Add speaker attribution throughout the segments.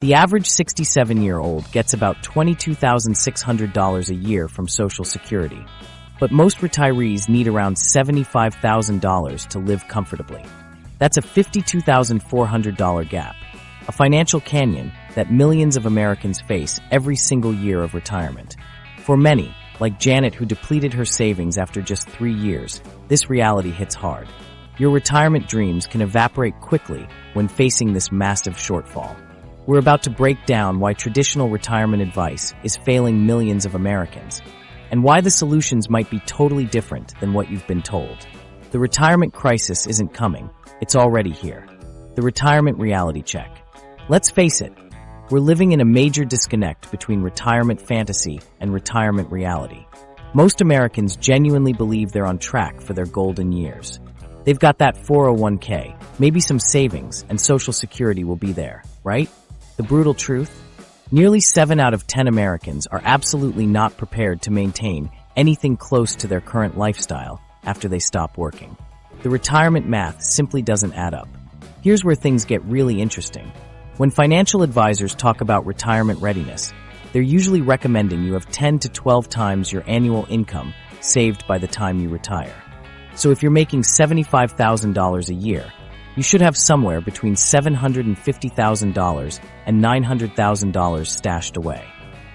Speaker 1: The average 67-year-old gets about $22,600 a year from Social Security, but most retirees need around $75,000 to live comfortably. That's a $52,400 gap, a financial canyon that millions of Americans face every single year of retirement. For many, like Janet, who depleted her savings after just 3 years, this reality hits hard. Your retirement dreams can evaporate quickly when facing this massive shortfall. We're about to break down why traditional retirement advice is failing millions of Americans, and why the solutions might be totally different than what you've been told. The retirement crisis isn't coming, it's already here. The retirement reality check. Let's face it, we're living in a major disconnect between retirement fantasy and retirement reality. Most Americans genuinely believe they're on track for their golden years. They've got that 401k, maybe some savings, and Social Security will be there, right? The brutal truth? Nearly 7 out of 10 Americans are absolutely not prepared to maintain anything close to their current lifestyle after they stop working. The retirement math simply doesn't add up. Here's where things get really interesting. When financial advisors talk about retirement readiness, they're usually recommending you have 10 to 12 times your annual income saved by the time you retire. So if you're making $75,000 a year, you should have somewhere between $750,000 and $900,000 stashed away.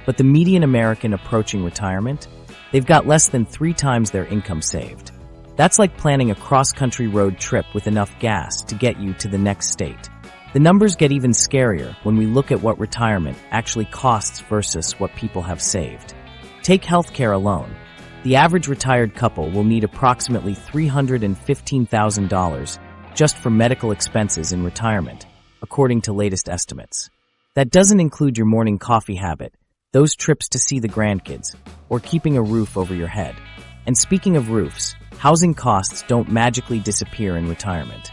Speaker 1: But the median American approaching retirement? They've got less than 3 times their income saved. That's like planning a cross-country road trip with enough gas to get you to the next state. The numbers get even scarier when we look at what retirement actually costs versus what people have saved. Take healthcare alone. The average retired couple will need approximately $315,000 just for medical expenses in retirement, according to latest estimates. That doesn't include your morning coffee habit, those trips to see the grandkids, or keeping a roof over your head. And speaking of roofs, housing costs don't magically disappear in retirement.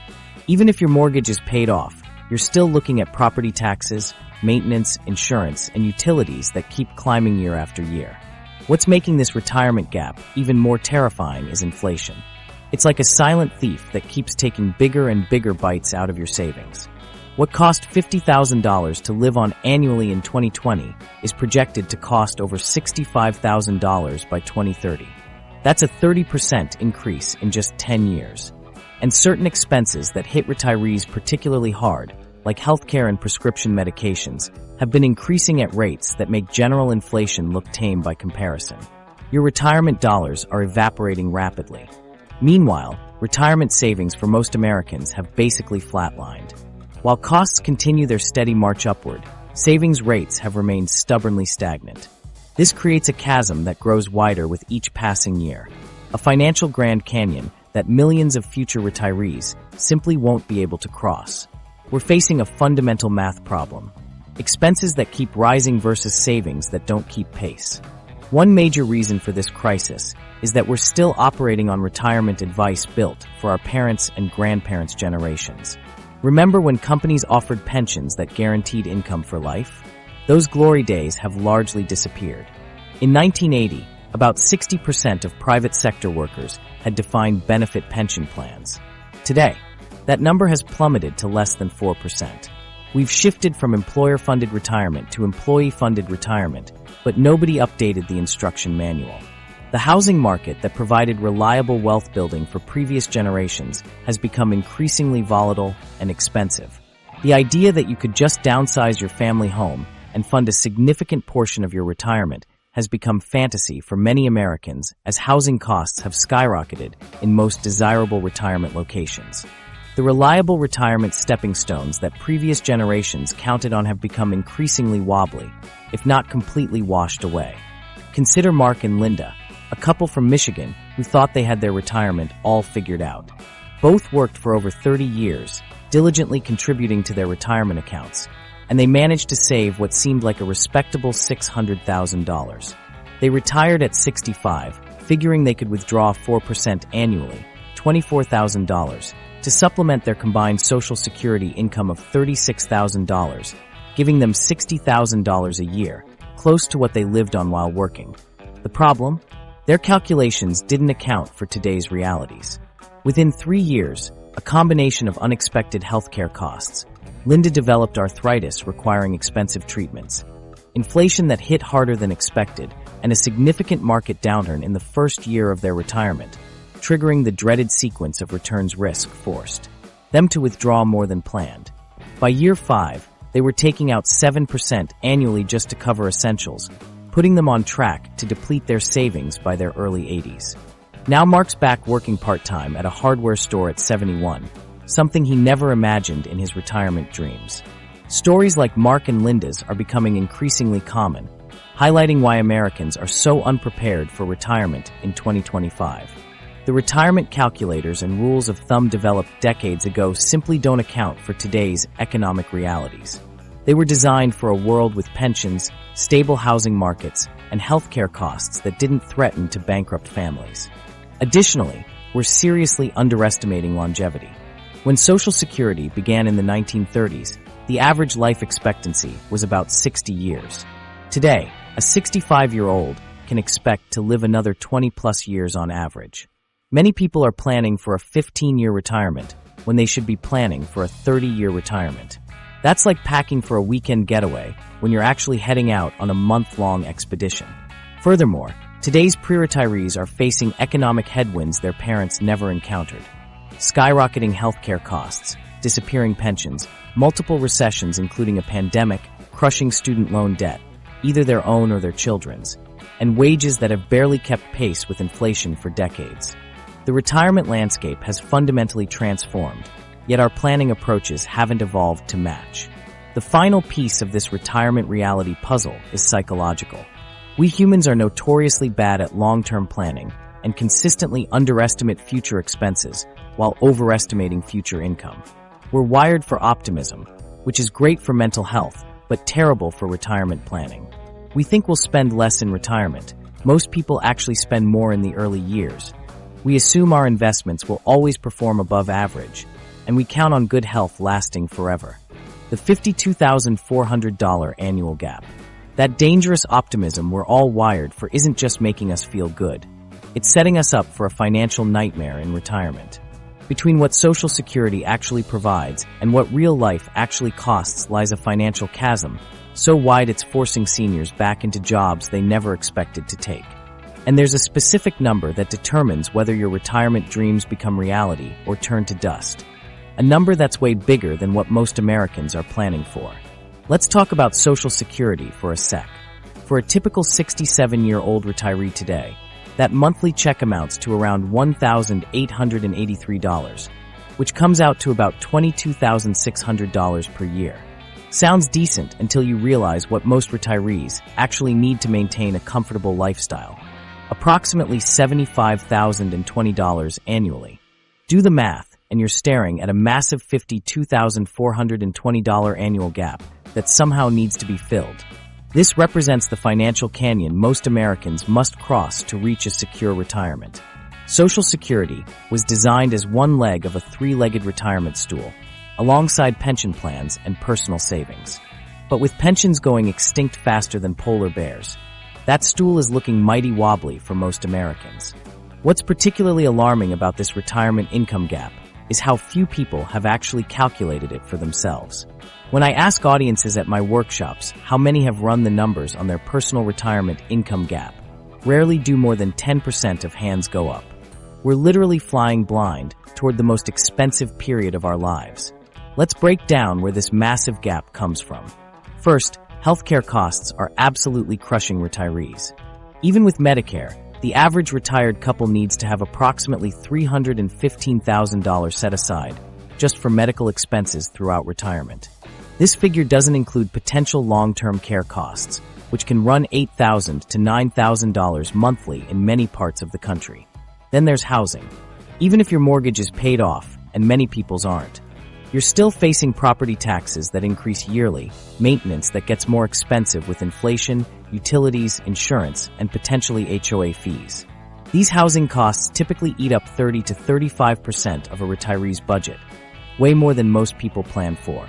Speaker 1: Even if your mortgage is paid off, you're still looking at property taxes, maintenance, insurance, and utilities that keep climbing year after year. What's making this retirement gap even more terrifying is inflation. It's like a silent thief that keeps taking bigger and bigger bites out of your savings. What cost $50,000 to live on annually in 2020 is projected to cost over $65,000 by 2030. That's a 30% increase in just 10 years. And certain expenses that hit retirees particularly hard, like healthcare and prescription medications, have been increasing at rates that make general inflation look tame by comparison. Your retirement dollars are evaporating rapidly. Meanwhile, retirement savings for most Americans have basically flatlined. While costs continue their steady march upward, savings rates have remained stubbornly stagnant. This creates a chasm that grows wider with each passing year, a financial Grand Canyon that millions of future retirees simply won't be able to cross. We're facing a fundamental math problem: expenses that keep rising versus savings that don't keep pace. One major reason for this crisis is that we're still operating on retirement advice built for our parents' and grandparents' generations. Remember when companies offered pensions that guaranteed income for life? Those glory days have largely disappeared. In 1980, about 60% of private sector workers had defined benefit pension plans. Today, that number has plummeted to less than 4%. We've shifted from employer-funded retirement to employee-funded retirement, but nobody updated the instruction manual. The housing market that provided reliable wealth building for previous generations has become increasingly volatile and expensive. The idea that you could just downsize your family home and fund a significant portion of your retirement has become fantasy for many Americans as housing costs have skyrocketed in most desirable retirement locations. The reliable retirement stepping stones that previous generations counted on have become increasingly wobbly, if not completely washed away. Consider Mark and Linda, a couple from Michigan who thought they had their retirement all figured out. Both worked for over 30 years, diligently contributing to their retirement accounts, and they managed to save what seemed like a respectable $600,000. They retired at 65, figuring they could withdraw 4% annually, $24,000, to supplement their combined Social Security income of $36,000, giving them $60,000 a year, close to what they lived on while working. The problem? Their calculations didn't account for today's realities. Within 3 years, a combination of unexpected healthcare costs, Linda developed arthritis requiring expensive treatments, inflation that hit harder than expected, and a significant market downturn in the first year of their retirement, triggering the dreaded sequence of returns risk forced them to withdraw more than planned. By year 5, they were taking out 7% annually just to cover essentials, putting them on track to deplete their savings by their early 80s. Now Mark's back working part-time at a hardware store at 71, something he never imagined in his retirement dreams. Stories like Mark and Linda's are becoming increasingly common, highlighting why Americans are so unprepared for retirement in 2025. The retirement calculators and rules of thumb developed decades ago simply don't account for today's economic realities. They were designed for a world with pensions, stable housing markets, and healthcare costs that didn't threaten to bankrupt families. Additionally, we're seriously underestimating longevity. When Social Security began in the 1930s, the average life expectancy was about 60 years. Today, a 65-year-old can expect to live another 20-plus years on average. Many people are planning for a 15-year retirement when they should be planning for a 30-year retirement. That's like packing for a weekend getaway when you're actually heading out on a month-long expedition. Furthermore, today's pre-retirees are facing economic headwinds their parents never encountered. Skyrocketing healthcare costs, disappearing pensions, multiple recessions including a pandemic, crushing student loan debt, either their own or their children's, and wages that have barely kept pace with inflation for decades. The retirement landscape has fundamentally transformed, yet our planning approaches haven't evolved to match. The final piece of this retirement reality puzzle is psychological. We humans are notoriously bad at long-term planning and consistently underestimate future expenses while overestimating future income. We're wired for optimism, which is great for mental health, but terrible for retirement planning. We think we'll spend less in retirement. Most people actually spend more in the early years. We assume our investments will always perform above average, and we count on good health lasting forever. The $52,400 annual gap. That dangerous optimism we're all wired for isn't just making us feel good. It's setting us up for a financial nightmare in retirement. Between what Social Security actually provides and what real life actually costs lies a financial chasm, so wide it's forcing seniors back into jobs they never expected to take. And there's a specific number that determines whether your retirement dreams become reality or turn to dust. A number that's way bigger than what most Americans are planning for. Let's talk about Social Security for a sec. For a typical 67-year-old retiree today, that monthly check amounts to around $1,883, which comes out to about $22,600 per year. Sounds decent until you realize what most retirees actually need to maintain a comfortable lifestyle. Approximately $75,020 annually. Do the math, and you're staring at a massive $52,420 annual gap that somehow needs to be filled. This represents the financial canyon most Americans must cross to reach a secure retirement. Social Security was designed as one leg of a three-legged retirement stool, alongside pension plans and personal savings. But with pensions going extinct faster than polar bears, that stool is looking mighty wobbly for most Americans. What's particularly alarming about this retirement income gap is how few people have actually calculated it for themselves. When I ask audiences at my workshops how many have run the numbers on their personal retirement income gap, rarely do more than 10% of hands go up. We're literally flying blind toward the most expensive period of our lives. Let's break down where this massive gap comes from. First, healthcare costs are absolutely crushing retirees. Even with Medicare, the average retired couple needs to have approximately $315,000 set aside just for medical expenses throughout retirement. This figure doesn't include potential long-term care costs, which can run $8,000 to $9,000 monthly in many parts of the country. Then there's housing. Even if your mortgage is paid off, and many people's aren't, you're still facing property taxes that increase yearly, maintenance that gets more expensive with inflation, utilities, insurance, and potentially HOA fees. These housing costs typically eat up 30 to 35% of a retiree's budget, way more than most people plan for.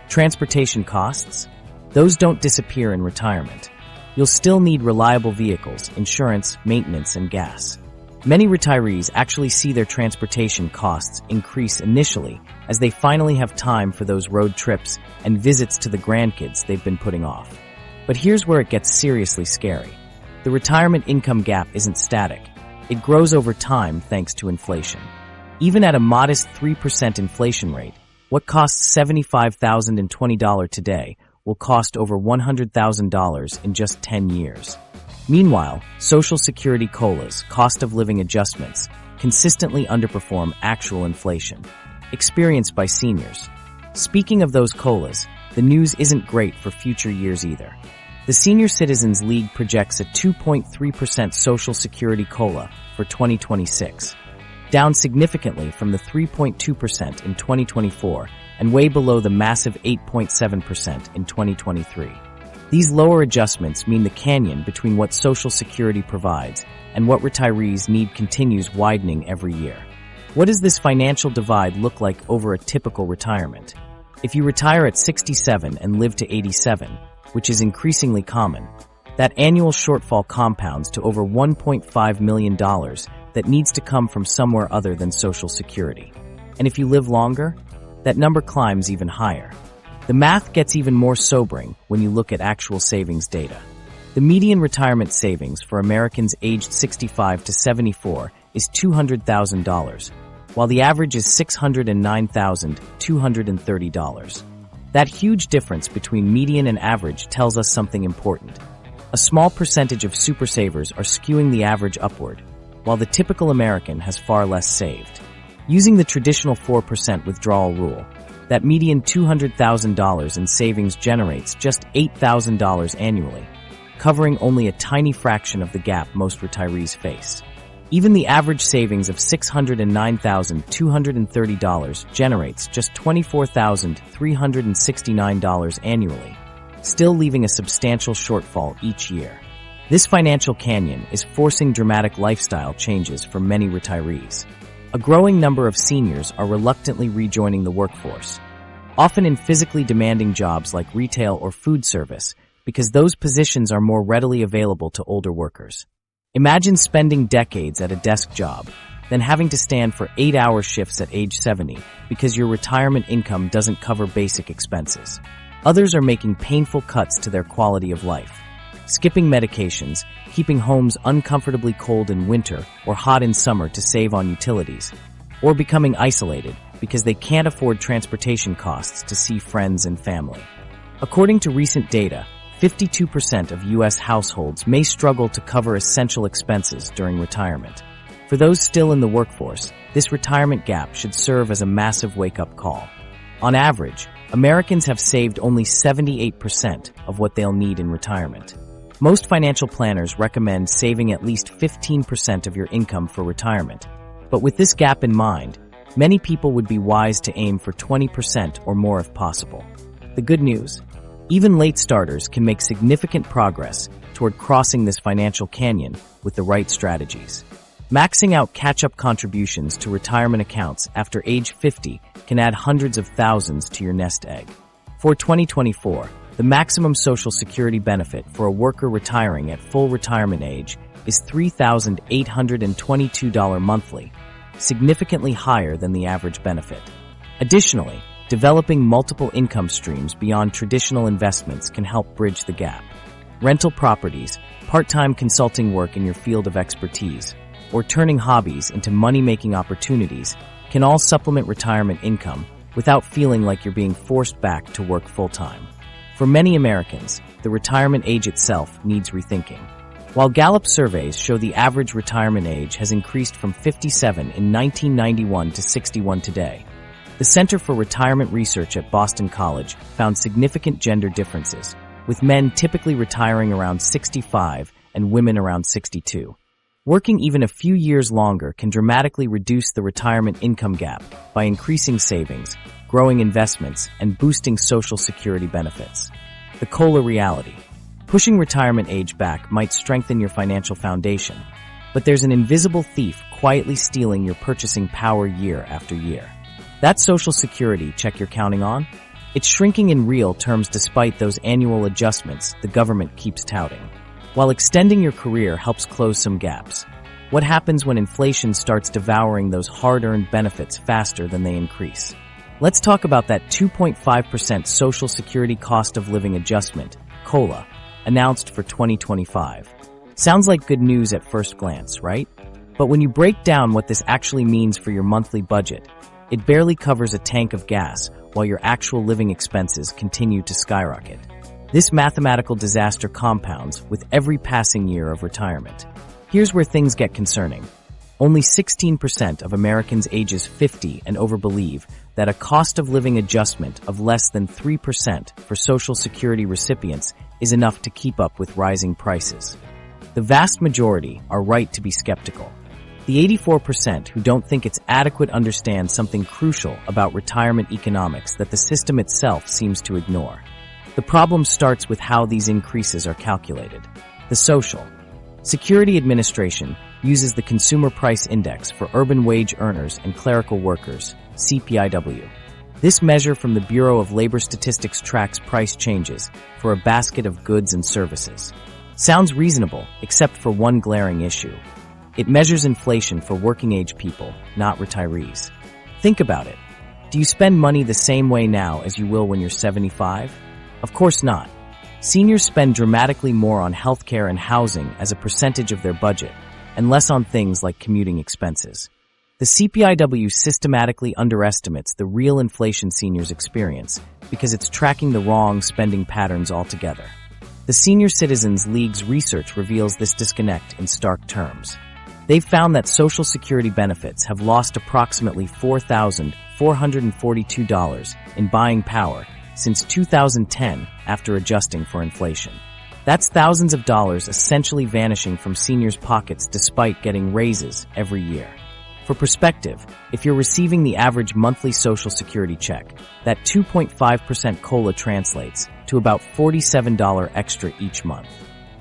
Speaker 1: Transportation costs? Those don't disappear in retirement. You'll still need reliable vehicles, insurance, maintenance, and gas. Many retirees actually see their transportation costs increase initially as they finally have time for those road trips and visits to the grandkids they've been putting off. But here's where it gets seriously scary. The retirement income gap isn't static. It grows over time thanks to inflation. Even at a modest 3% inflation rate, what costs $75,020 today will cost over $100,000 in just 10 years. Meanwhile, Social Security COLAs, cost of living adjustments, consistently underperform actual inflation, experienced by seniors. Speaking of those COLAs, the news isn't great for future years either. The Senior Citizens League projects a 2.3% Social Security COLA for 2026, down significantly from the 3.2% in 2024 and way below the massive 8.7% in 2023. These lower adjustments mean the canyon between what Social Security provides and what retirees need continues widening every year. What does this financial divide look like over a typical retirement? If you retire at 67 and live to 87, which is increasingly common, that annual shortfall compounds to over $1.5 million that needs to come from somewhere other than Social Security. And if you live longer, that number climbs even higher. The math gets even more sobering when you look at actual savings data. The median retirement savings for Americans aged 65 to 74 is $200,000, while the average is $609,230. That huge difference between median and average tells us something important. A small percentage of super savers are skewing the average upward, while the typical American has far less saved. Using the traditional 4% withdrawal rule, that median $200,000 in savings generates just $8,000 annually, covering only a tiny fraction of the gap most retirees face. Even the average savings of $609,230 generates just $24,369 annually, still leaving a substantial shortfall each year. This financial canyon is forcing dramatic lifestyle changes for many retirees. A growing number of seniors are reluctantly rejoining the workforce, often in physically demanding jobs like retail or food service, because those positions are more readily available to older workers. Imagine spending decades at a desk job, then having to stand for 8-hour shifts at age 70 because your retirement income doesn't cover basic expenses. Others are making painful cuts to their quality of life, skipping medications, keeping homes uncomfortably cold in winter or hot in summer to save on utilities, or becoming isolated because they can't afford transportation costs to see friends and family. According to recent data, 52% of U.S. households may struggle to cover essential expenses during retirement. For those still in the workforce, this retirement gap should serve as a massive wake-up call. On average, Americans have saved only 78% of what they'll need in retirement. Most financial planners recommend saving at least 15% of your income for retirement. But with this gap in mind, many people would be wise to aim for 20% or more if possible. The good news: even late starters can make significant progress toward crossing this financial canyon with the right strategies. Maxing out catch-up contributions to retirement accounts after age 50 can add hundreds of thousands to your nest egg. For 2024, the maximum Social Security benefit for a worker retiring at full retirement age is $3,822 monthly, significantly higher than the average benefit. Additionally, developing multiple income streams beyond traditional investments can help bridge the gap. Rental properties, part-time consulting work in your field of expertise, or turning hobbies into money-making opportunities can all supplement retirement income without feeling like you're being forced back to work full-time. For many Americans, the retirement age itself needs rethinking. While Gallup surveys show the average retirement age has increased from 57 in 1991 to 61 today, the Center for Retirement Research at Boston College found significant gender differences, with men typically retiring around 65 and women around 62. Working even a few years longer can dramatically reduce the retirement income gap by increasing savings, growing investments, and boosting Social Security benefits. The COLA reality: pushing retirement age back might strengthen your financial foundation, but there's an invisible thief quietly stealing your purchasing power year after year. That Social Security check you're counting on? It's shrinking in real terms despite those annual adjustments the government keeps touting. While extending your career helps close some gaps, What happens when inflation starts devouring those hard-earned benefits faster than they increase? Let's talk about that 2.5% Social Security Cost of Living Adjustment, COLA, announced for 2025. Sounds like good news at first glance, right? But when you break down what this actually means for your monthly budget, it barely covers a tank of gas while your actual living expenses continue to skyrocket. This mathematical disaster compounds with every passing year of retirement. Here's where things get concerning. Only 16% of Americans ages 50 and over believe that a cost of living adjustment of less than 3% for Social Security recipients is enough to keep up with rising prices. The vast majority are right to be skeptical. The 84% who don't think it's adequate understand something crucial about retirement economics that the system itself seems to ignore. The problem starts with how these increases are calculated. The Social Security Administration uses the Consumer Price Index for urban wage earners and clerical workers, CPIW. This measure from the Bureau of Labor Statistics tracks price changes for a basket of goods and services. Sounds reasonable, except for one glaring issue. It measures inflation for working-age people, not retirees. Think about it. Do you spend money the same way now as you will when you're 75? Of course not. Seniors spend dramatically more on healthcare and housing as a percentage of their budget, and less on things like commuting expenses. The CPIW systematically underestimates the real inflation seniors experience because it's tracking the wrong spending patterns altogether. The Senior Citizens League's research reveals this disconnect in stark terms. They've found that Social Security benefits have lost approximately $4,442 in buying power since 2010 after adjusting for inflation. That's thousands of dollars essentially vanishing from seniors' pockets despite getting raises every year. For perspective, if you're receiving the average monthly Social Security check, that 2.5% COLA translates to about $47 extra each month.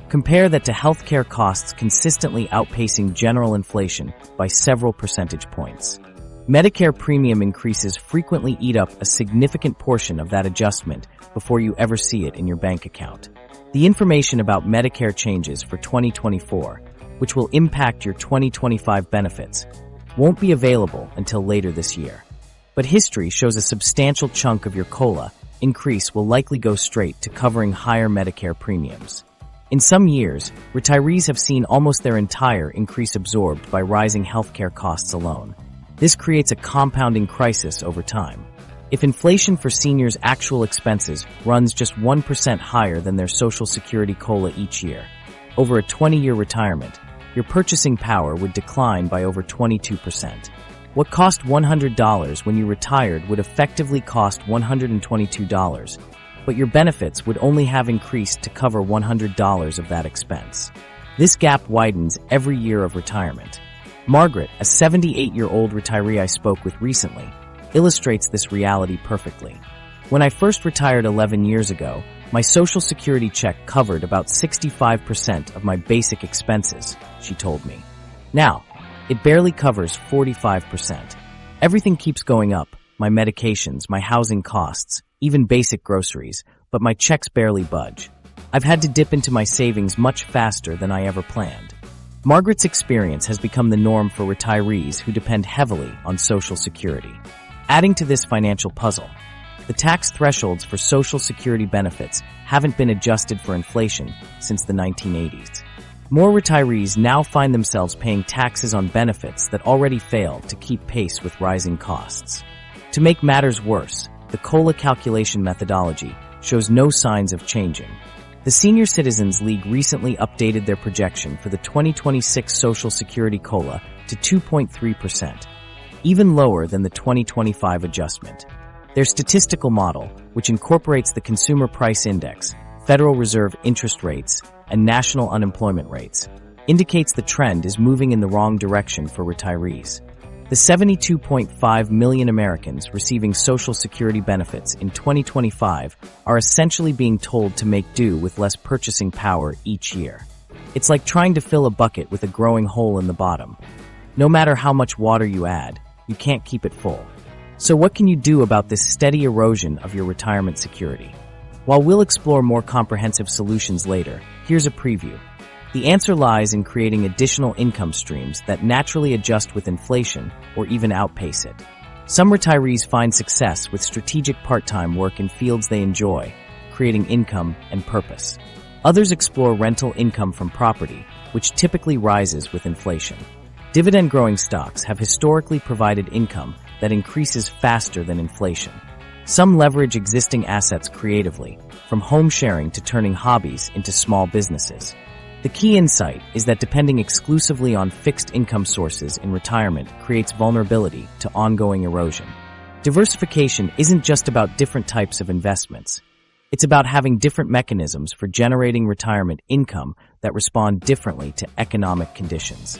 Speaker 1: Compare that to healthcare costs consistently outpacing general inflation by several percentage points. Medicare premium increases frequently eat up a significant portion of that adjustment before you ever see it in your bank account. The information about Medicare changes for 2024, which will impact your 2025 benefits, won't be available until later this year. But history shows a substantial chunk of your COLA increase will likely go straight to covering higher Medicare premiums. In some years, retirees have seen almost their entire increase absorbed by rising healthcare costs alone. This creates a compounding crisis over time. If inflation for seniors' actual expenses runs just 1% higher than their Social Security COLA each year, over a 20-year retirement, your purchasing power would decline by over 22%. What cost $100 when you retired would effectively cost $122, but your benefits would only have increased to cover $100 of that expense. This gap widens every year of retirement. Margaret, a 78-year-old retiree I spoke with recently, illustrates this reality perfectly. When I first retired 11 years ago, my Social Security check covered about 65% of my basic expenses, she told me. Now, it barely covers 45%. Everything keeps going up, my medications, my housing costs, even basic groceries, but my checks barely budge. I've had to dip into my savings much faster than I ever planned. Margaret's experience has become the norm for retirees who depend heavily on Social Security. Adding to this financial puzzle, the tax thresholds for Social Security benefits haven't been adjusted for inflation since the 1980s. More retirees now find themselves paying taxes on benefits that already fail to keep pace with rising costs. To make matters worse, the COLA calculation methodology shows no signs of changing. The Senior Citizens League recently updated their projection for the 2026 Social Security COLA to 2.3%, even lower than the 2025 adjustment. Their statistical model, which incorporates the Consumer Price Index, Federal Reserve interest rates, and national unemployment rates, indicates the trend is moving in the wrong direction for retirees. The 72.5 million Americans receiving Social Security benefits in 2025 are essentially being told to make do with less purchasing power each year. It's like trying to fill a bucket with a growing hole in the bottom. No matter how much water you add, you can't keep it full. So what can you do about this steady erosion of your retirement security? While we'll explore more comprehensive solutions later, here's a preview. The answer lies in creating additional income streams that naturally adjust with inflation or even outpace it. Some retirees find success with strategic part-time work in fields they enjoy, creating income and purpose. Others explore rental income from property, which typically rises with inflation. Dividend-growing stocks have historically provided income that increases faster than inflation. Some leverage existing assets creatively, from home sharing to turning hobbies into small businesses. The key insight is that depending exclusively on fixed income sources in retirement creates vulnerability to ongoing erosion. Diversification isn't just about different types of investments. It's about having different mechanisms for generating retirement income that respond differently to economic conditions.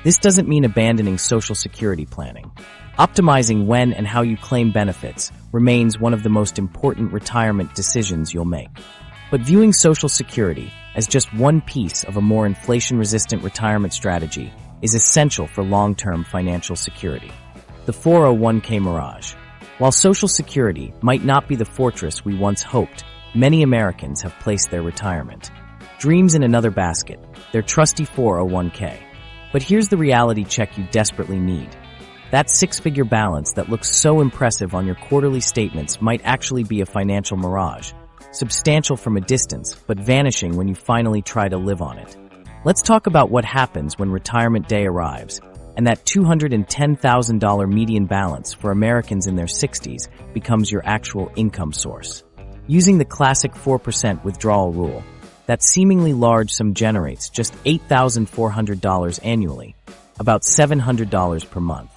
Speaker 1: This doesn't mean abandoning Social Security planning. Optimizing when and how you claim benefits remains one of the most important retirement decisions you'll make. But viewing Social Security as just one piece of a more inflation-resistant retirement strategy is essential for long-term financial security. The 401k Mirage. While Social Security might not be the fortress we once hoped, many Americans have placed their retirement dreams in another basket, their trusty 401k. But here's the reality check you desperately need. That six-figure balance that looks so impressive on your quarterly statements might actually be a financial mirage, substantial from a distance, but vanishing when you finally try to live on it. Let's talk about what happens when retirement day arrives, and that $210,000 median balance for Americans in their 60s becomes your actual income source. Using the classic 4% withdrawal rule, that seemingly large sum generates just $8,400 annually, about $700 per month.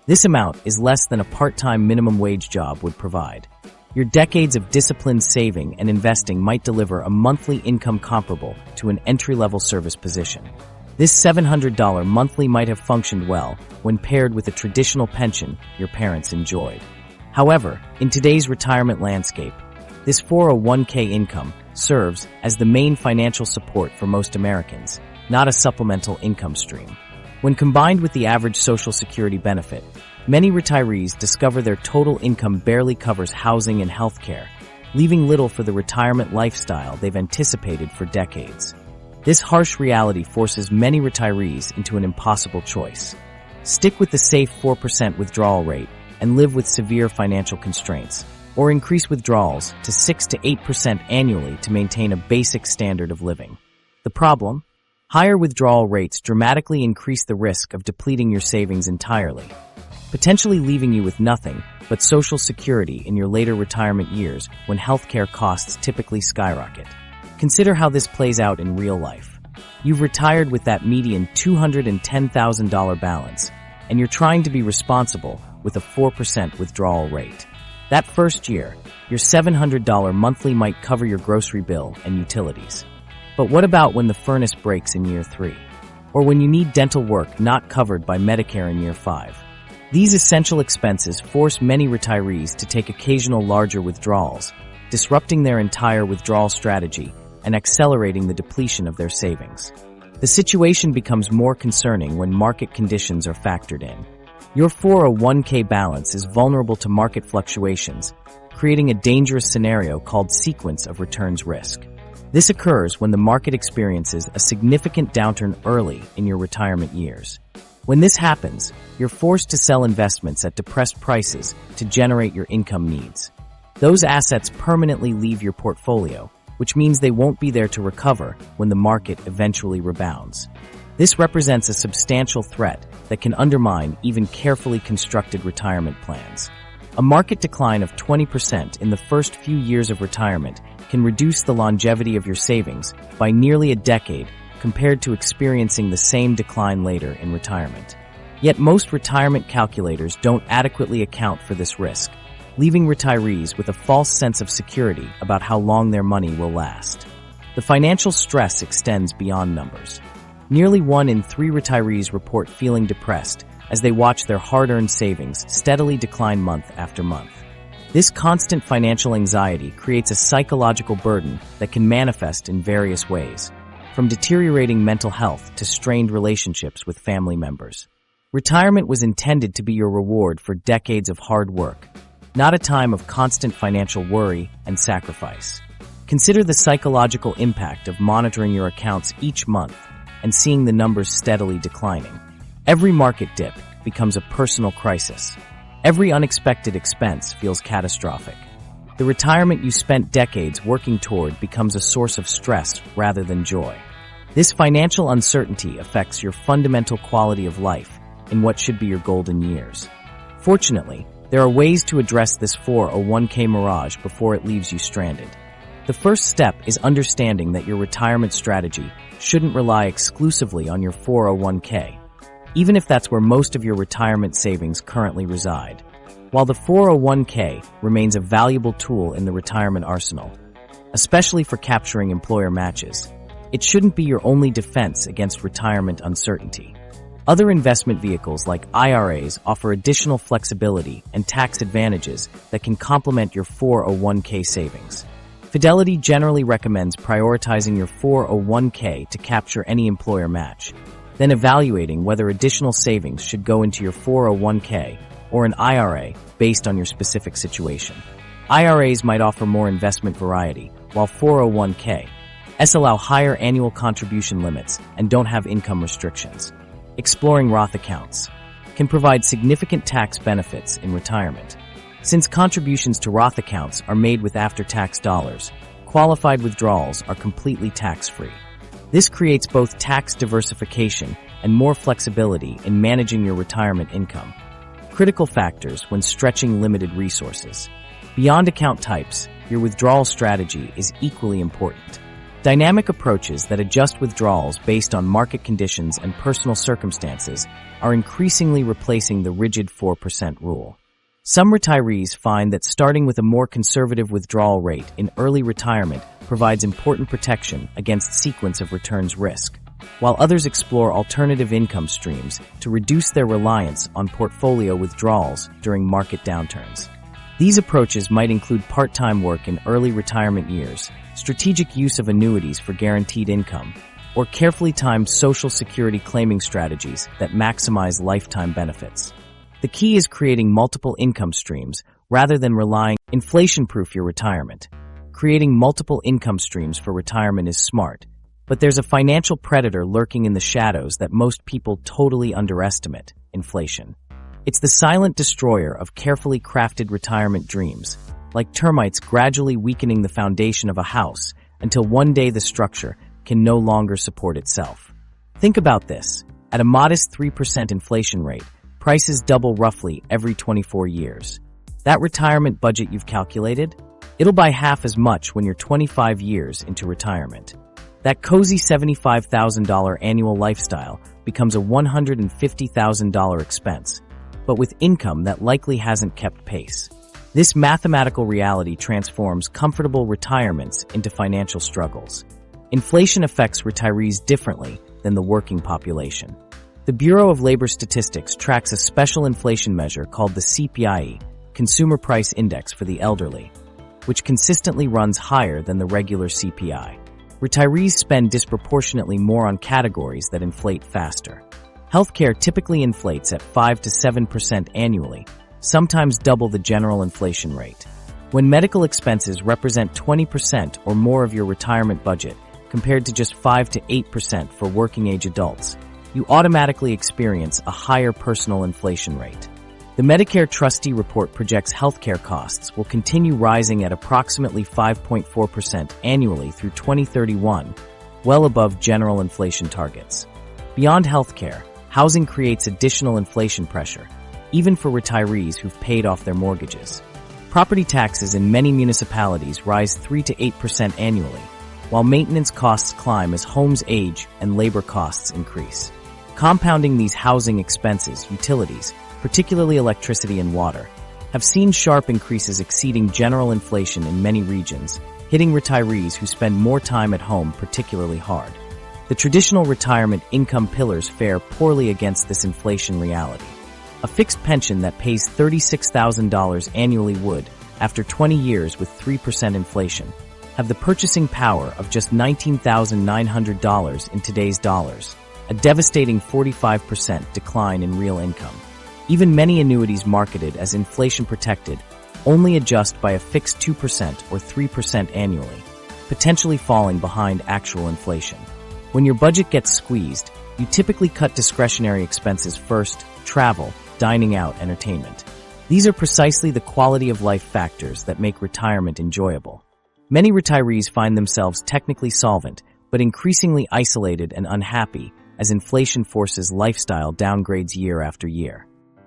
Speaker 1: This amount is less than a part-time minimum wage job would provide. Your decades of disciplined saving and investing might deliver a monthly income comparable to an entry-level service position. This $700 monthly might have functioned well when paired with a traditional pension your parents enjoyed. However, in today's retirement landscape, this 401k income serves as the main financial support for most Americans, not a supplemental income stream. When combined with the average Social Security benefit, many retirees discover their total income barely covers housing and health care, leaving little for the retirement lifestyle they've anticipated for decades. This harsh reality forces many retirees into an impossible choice. Stick with the safe 4% withdrawal rate and live with severe financial constraints, or increase withdrawals to 6 to 8% annually to maintain a basic standard of living. The problem? Higher withdrawal rates dramatically increase the risk of depleting your savings entirely, potentially leaving you with nothing but Social Security in your later retirement years when healthcare costs typically skyrocket. Consider how this plays out in real life. You've retired with that median $210,000 balance, and you're trying to be responsible with a 4% withdrawal rate. That first year, your $700 monthly might cover your grocery bill and utilities. But what about when the furnace breaks in year 3? Or when you need dental work not covered by Medicare in year 5? These essential expenses force many retirees to take occasional larger withdrawals, disrupting their entire withdrawal strategy and accelerating the depletion of their savings. The situation becomes more concerning when market conditions are factored in. Your 401k balance is vulnerable to market fluctuations, creating a dangerous scenario called sequence of returns risk. This occurs when the market experiences a significant downturn early in your retirement years. When this happens, you're forced to sell investments at depressed prices to generate your income needs. Those assets permanently leave your portfolio, which means they won't be there to recover when the market eventually rebounds. This represents a substantial threat that can undermine even carefully constructed retirement plans. A market decline of 20% in the first few years of retirement can reduce the longevity of your savings by nearly a decade compared to experiencing the same decline later in retirement. Yet most retirement calculators don't adequately account for this risk, leaving retirees with a false sense of security about how long their money will last. The financial stress extends beyond numbers. Nearly 1 in 3 retirees report feeling depressed as they watch their hard-earned savings steadily decline month after month. This constant financial anxiety creates a psychological burden that can manifest in various ways, from deteriorating mental health to strained relationships with family members. Retirement was intended to be your reward for decades of hard work, not a time of constant financial worry and sacrifice. Consider the psychological impact of monitoring your accounts each month and seeing the numbers steadily declining. Every market dip becomes a personal crisis. Every unexpected expense feels catastrophic. The retirement you spent decades working toward becomes a source of stress rather than joy. This financial uncertainty affects your fundamental quality of life in what should be your golden years. Fortunately, there are ways to address this 401k mirage before it leaves you stranded. The first step is understanding that your retirement strategy shouldn't rely exclusively on your 401k, even if that's where most of your retirement savings currently reside. While the 401k remains a valuable tool in the retirement arsenal, especially for capturing employer matches, it shouldn't be your only defense against retirement uncertainty. Other investment vehicles like IRAs offer additional flexibility and tax advantages that can complement your 401k savings. Fidelity generally recommends prioritizing your 401k to capture any employer match, then evaluating whether additional savings should go into your 401k or an IRA based on your specific situation. IRAs might offer more investment variety, while 401ks allow higher annual contribution limits and don't have income restrictions. Exploring Roth accounts can provide significant tax benefits in retirement. Since contributions to Roth accounts are made with after-tax dollars, qualified withdrawals are completely tax-free. This creates both tax diversification and more flexibility in managing your retirement income. Critical factors when stretching limited resources. Beyond account types, your withdrawal strategy is equally important. Dynamic approaches that adjust withdrawals based on market conditions and personal circumstances are increasingly replacing the rigid 4% rule. Some retirees find that starting with a more conservative withdrawal rate in early retirement provides important protection against sequence of returns risk, while others explore alternative income streams to reduce their reliance on portfolio withdrawals during market downturns. These approaches might include part-time work in early retirement years, strategic use of annuities for guaranteed income, or carefully timed Social Security claiming strategies that maximize lifetime benefits. The key is creating multiple income streams rather than relying on inflation-proof your retirement. Creating multiple income streams for retirement is smart, but there's a financial predator lurking in the shadows that most people totally underestimate: inflation. It's the silent destroyer of carefully crafted retirement dreams, like termites gradually weakening the foundation of a house until one day the structure can no longer support itself. Think about this. At a modest 3% inflation rate, prices double roughly every 24 years. That retirement budget you've calculated? It'll buy half as much when you're 25 years into retirement. That cozy $75,000 annual lifestyle becomes a $150,000 expense, but with income that likely hasn't kept pace. This mathematical reality transforms comfortable retirements into financial struggles. Inflation affects retirees differently than the working population. The Bureau of Labor Statistics tracks a special inflation measure called the CPI, Consumer Price Index for the elderly, which consistently runs higher than the regular CPI. Retirees spend disproportionately more on categories that inflate faster. Healthcare typically inflates at 5 to 7% annually, sometimes double the general inflation rate. When medical expenses represent 20% or more of your retirement budget, compared to just 5 to 8% for working-age adults, you automatically experience a higher personal inflation rate. The Medicare Trustee Report projects healthcare costs will continue rising at approximately 5.4% annually through 2031, well above general inflation targets. Beyond healthcare, housing creates additional inflation pressure, even for retirees who've paid off their mortgages. Property taxes in many municipalities rise 3 to 8% annually, while maintenance costs climb as homes age and labor costs increase. Compounding these housing expenses, utilities, particularly electricity and water, have seen sharp increases exceeding general inflation in many regions, hitting retirees who spend more time at home particularly hard. The traditional retirement income pillars fare poorly against this inflation reality. A fixed pension that pays $36,000 annually would, after 20 years with 3% inflation, have the purchasing power of just $19,900 in today's dollars, a devastating 45% decline in real income. Even many annuities marketed as inflation-protected only adjust by a fixed 2% or 3% annually. potentially falling behind actual inflation. When your budget gets squeezed, you typically cut discretionary expenses first: travel, dining out, entertainment. These are precisely the quality of life factors that make retirement enjoyable. Many retirees find themselves technically solvent, but increasingly isolated and unhappy as inflation forces lifestyle downgrades year after year.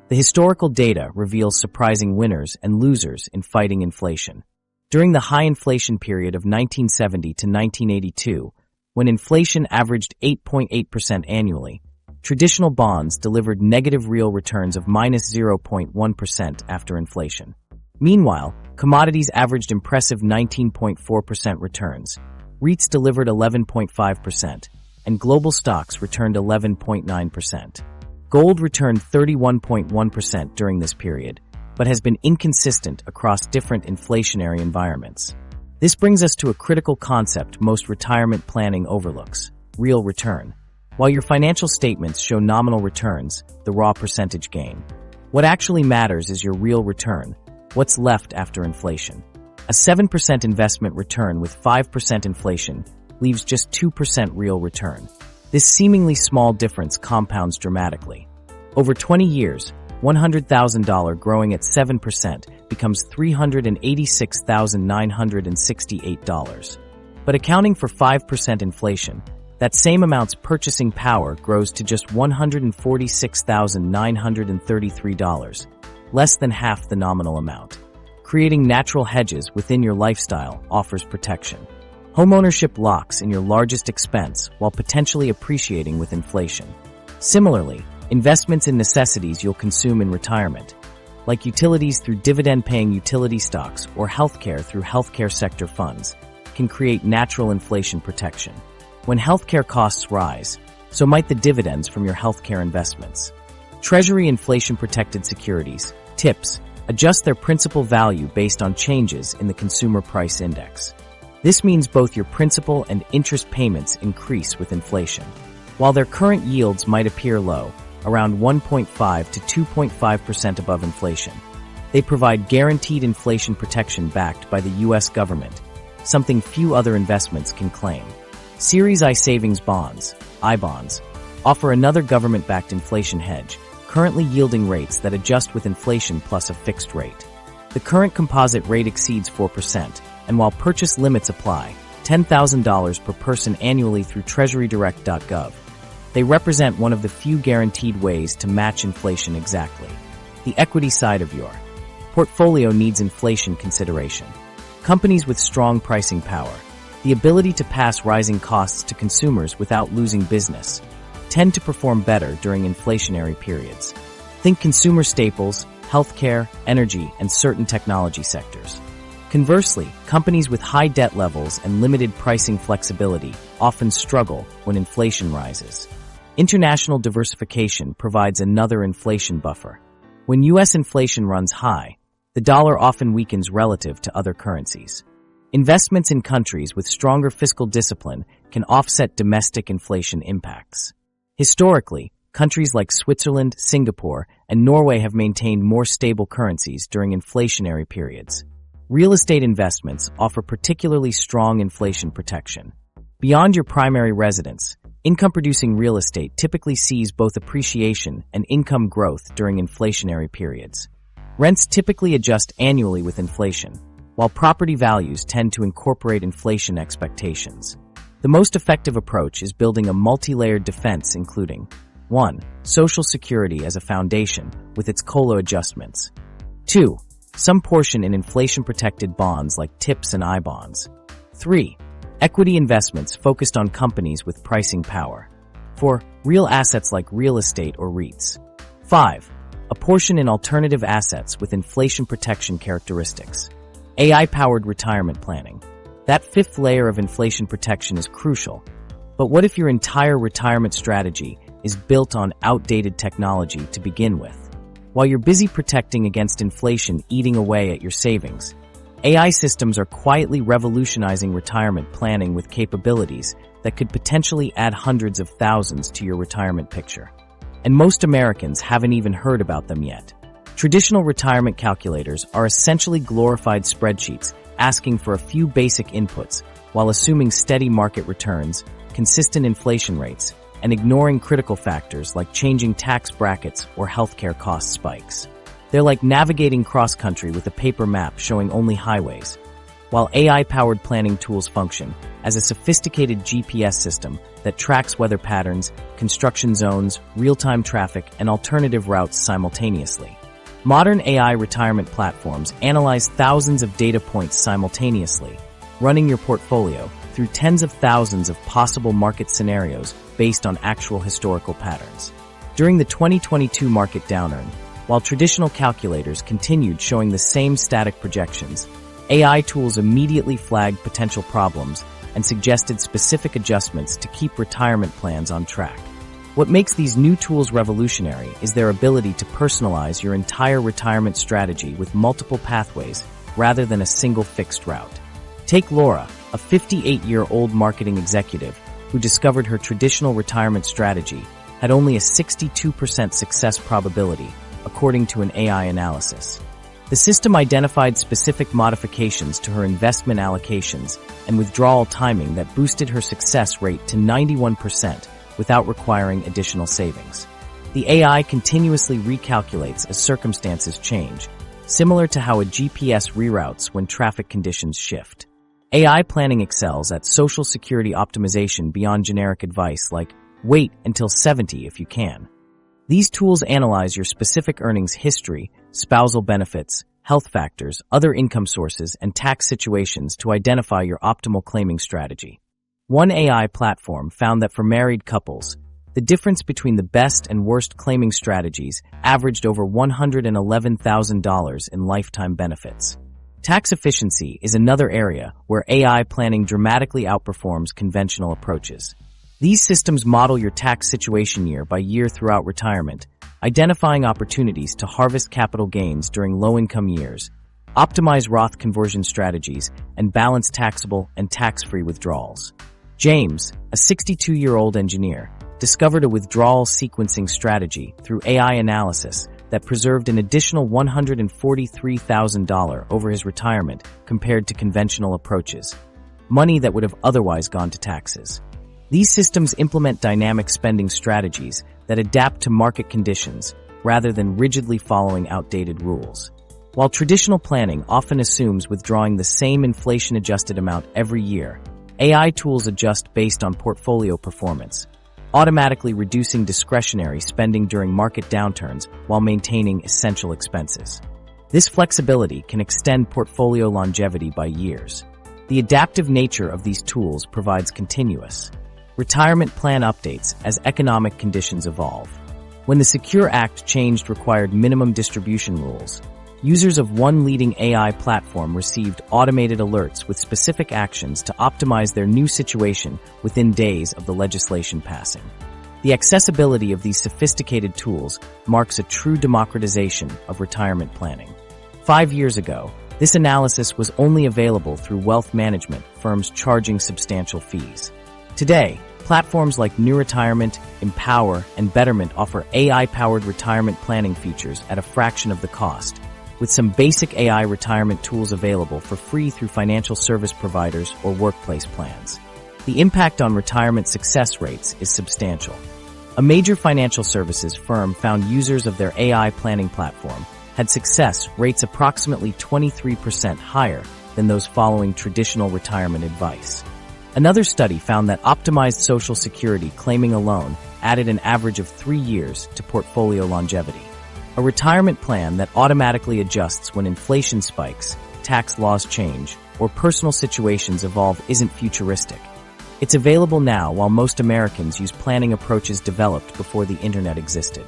Speaker 1: The historical data reveals surprising winners and losers in fighting inflation. During the high inflation period of 1970 to 1982, when inflation averaged 8.8% annually, traditional bonds delivered negative real returns of minus 0.1% after inflation. Meanwhile, commodities averaged impressive 19.4% returns, REITs delivered 11.5%, and global stocks returned 11.9%. Gold returned 31.1% during this period, but has been inconsistent across different inflationary environments. This brings us to a critical concept most retirement planning overlooks: real return. While your financial statements show nominal returns, the raw percentage gain, what actually matters is your real return, what's left after inflation. A 7% investment return with 5% inflation leaves just 2% real return. This seemingly small difference compounds dramatically. Over 20 years, $100,000 growing at 7% becomes $386,968. But accounting for 5% inflation, that same amount's purchasing power grows to just $146,933, less than half the nominal amount. Creating natural hedges within your lifestyle offers protection. Homeownership locks in your largest expense while potentially appreciating with inflation. Similarly, investments in necessities you'll consume in retirement, like utilities through dividend-paying utility stocks or healthcare through healthcare sector funds, can create natural inflation protection. When healthcare costs rise, so might the dividends from your healthcare investments. Treasury inflation-protected securities, TIPS, adjust their principal value based on changes in the Consumer Price Index. This means both your principal and interest payments increase with inflation. While their current yields might appear low, around 1.5 to 2.5% above inflation, they provide guaranteed inflation protection backed by the U.S. government, something few other investments can claim. Series I savings bonds, I-bonds, offer another government-backed inflation hedge, currently yielding rates that adjust with inflation plus a fixed rate. The current composite rate exceeds 4%, and while purchase limits apply, $10,000 per person annually through treasurydirect.gov, they represent one of the few guaranteed ways to match inflation exactly. The equity side of your portfolio needs inflation consideration. Companies with strong pricing power, the ability to pass rising costs to consumers without losing business, tend to perform better during inflationary periods. Think consumer staples, healthcare, energy, and certain technology sectors. Conversely, companies with high debt levels and limited pricing flexibility often struggle when inflation rises. International diversification provides another inflation buffer. When U.S. inflation runs high, the dollar often weakens relative to other currencies. Investments in countries with stronger fiscal discipline can offset domestic inflation impacts. Historically, countries like Switzerland, Singapore, and Norway have maintained more stable currencies during inflationary periods. Real estate investments offer particularly strong inflation protection. Beyond your primary residence, income-producing real estate typically sees both appreciation and income growth during inflationary periods. Rents typically adjust annually with inflation, while property values tend to incorporate inflation expectations. The most effective approach is building a multi-layered defense including 1. Social Security as a foundation with its COLA adjustments. 2. Some portion in inflation-protected bonds like TIPS and I-bonds. 3. Equity investments focused on companies with pricing power. 4. Real assets like real estate or REITs. 5. A portion in alternative assets with inflation protection characteristics. AI-powered retirement planning. That fifth layer of inflation protection is crucial. But what if your entire retirement strategy is built on outdated technology to begin with? While you're busy protecting against inflation eating away at your savings, AI systems are quietly revolutionizing retirement planning with capabilities that could potentially add hundreds of thousands to your retirement picture. And most Americans haven't even heard about them yet. Traditional retirement calculators are essentially glorified spreadsheets asking for a few basic inputs while assuming steady market returns, consistent inflation rates, and ignoring critical factors like changing tax brackets or healthcare cost spikes. They're like navigating cross-country with a paper map showing only highways, while AI-powered planning tools function as a sophisticated GPS system that tracks weather patterns, construction zones, real-time traffic, and alternative routes simultaneously. Modern AI retirement platforms analyze thousands of data points simultaneously, running your portfolio through tens of thousands of possible market scenarios based on actual historical patterns. During the 2022 market downturn, while traditional calculators continued showing the same static projections, AI tools immediately flagged potential problems and suggested specific adjustments to keep retirement plans on track. What makes these new tools revolutionary is their ability to personalize your entire retirement strategy with multiple pathways rather than a single fixed route. Take Laura, a 58-year-old marketing executive who discovered her traditional retirement strategy had only a 62% success probability, according to an AI analysis. The system identified specific modifications to her investment allocations and withdrawal timing that boosted her success rate to 91% without requiring additional savings. The AI continuously recalculates as circumstances change, similar to how a GPS reroutes when traffic conditions shift. AI planning excels at Social Security optimization beyond generic advice like, wait until 70 if you can. These tools analyze your specific earnings history, spousal benefits, health factors, other income sources, and tax situations to identify your optimal claiming strategy. One AI platform found that for married couples, the difference between the best and worst claiming strategies averaged over $111,000 in lifetime benefits. Tax efficiency is another area where AI planning dramatically outperforms conventional approaches. These systems model your tax situation year by year throughout retirement, identifying opportunities to harvest capital gains during low-income years, optimize Roth conversion strategies, and balance taxable and tax-free withdrawals. James, a 62-year-old engineer, discovered a withdrawal sequencing strategy through AI analysis that preserved an additional $143,000 over his retirement compared to conventional approaches, money that would have otherwise gone to taxes. These systems implement dynamic spending strategies that adapt to market conditions rather than rigidly following outdated rules. While traditional planning often assumes withdrawing the same inflation-adjusted amount every year, AI tools adjust based on portfolio performance, automatically reducing discretionary spending during market downturns while maintaining essential expenses. This flexibility can extend portfolio longevity by years. The adaptive nature of these tools provides continuous retirement plan updates as economic conditions evolve. When the Secure Act changed required minimum distribution rules, users of one leading AI platform received automated alerts with specific actions to optimize their new situation within days of the legislation passing. The accessibility of these sophisticated tools marks a true democratization of retirement planning. 5 years ago, this analysis was only available through wealth management firms charging substantial fees. Today, platforms like New Retirement, Empower, and Betterment offer AI-powered retirement planning features at a fraction of the cost, with some basic AI retirement tools available for free through financial service providers or workplace plans. The impact on retirement success rates is substantial. A major financial services firm found users of their AI planning platform had success rates approximately 23% higher than those following traditional retirement advice. Another study found that optimized Social Security claiming alone added an average of 3 years to portfolio longevity. A retirement plan that automatically adjusts when inflation spikes, tax laws change, or personal situations evolve isn't futuristic. It's available now while most Americans use planning approaches developed before the internet existed.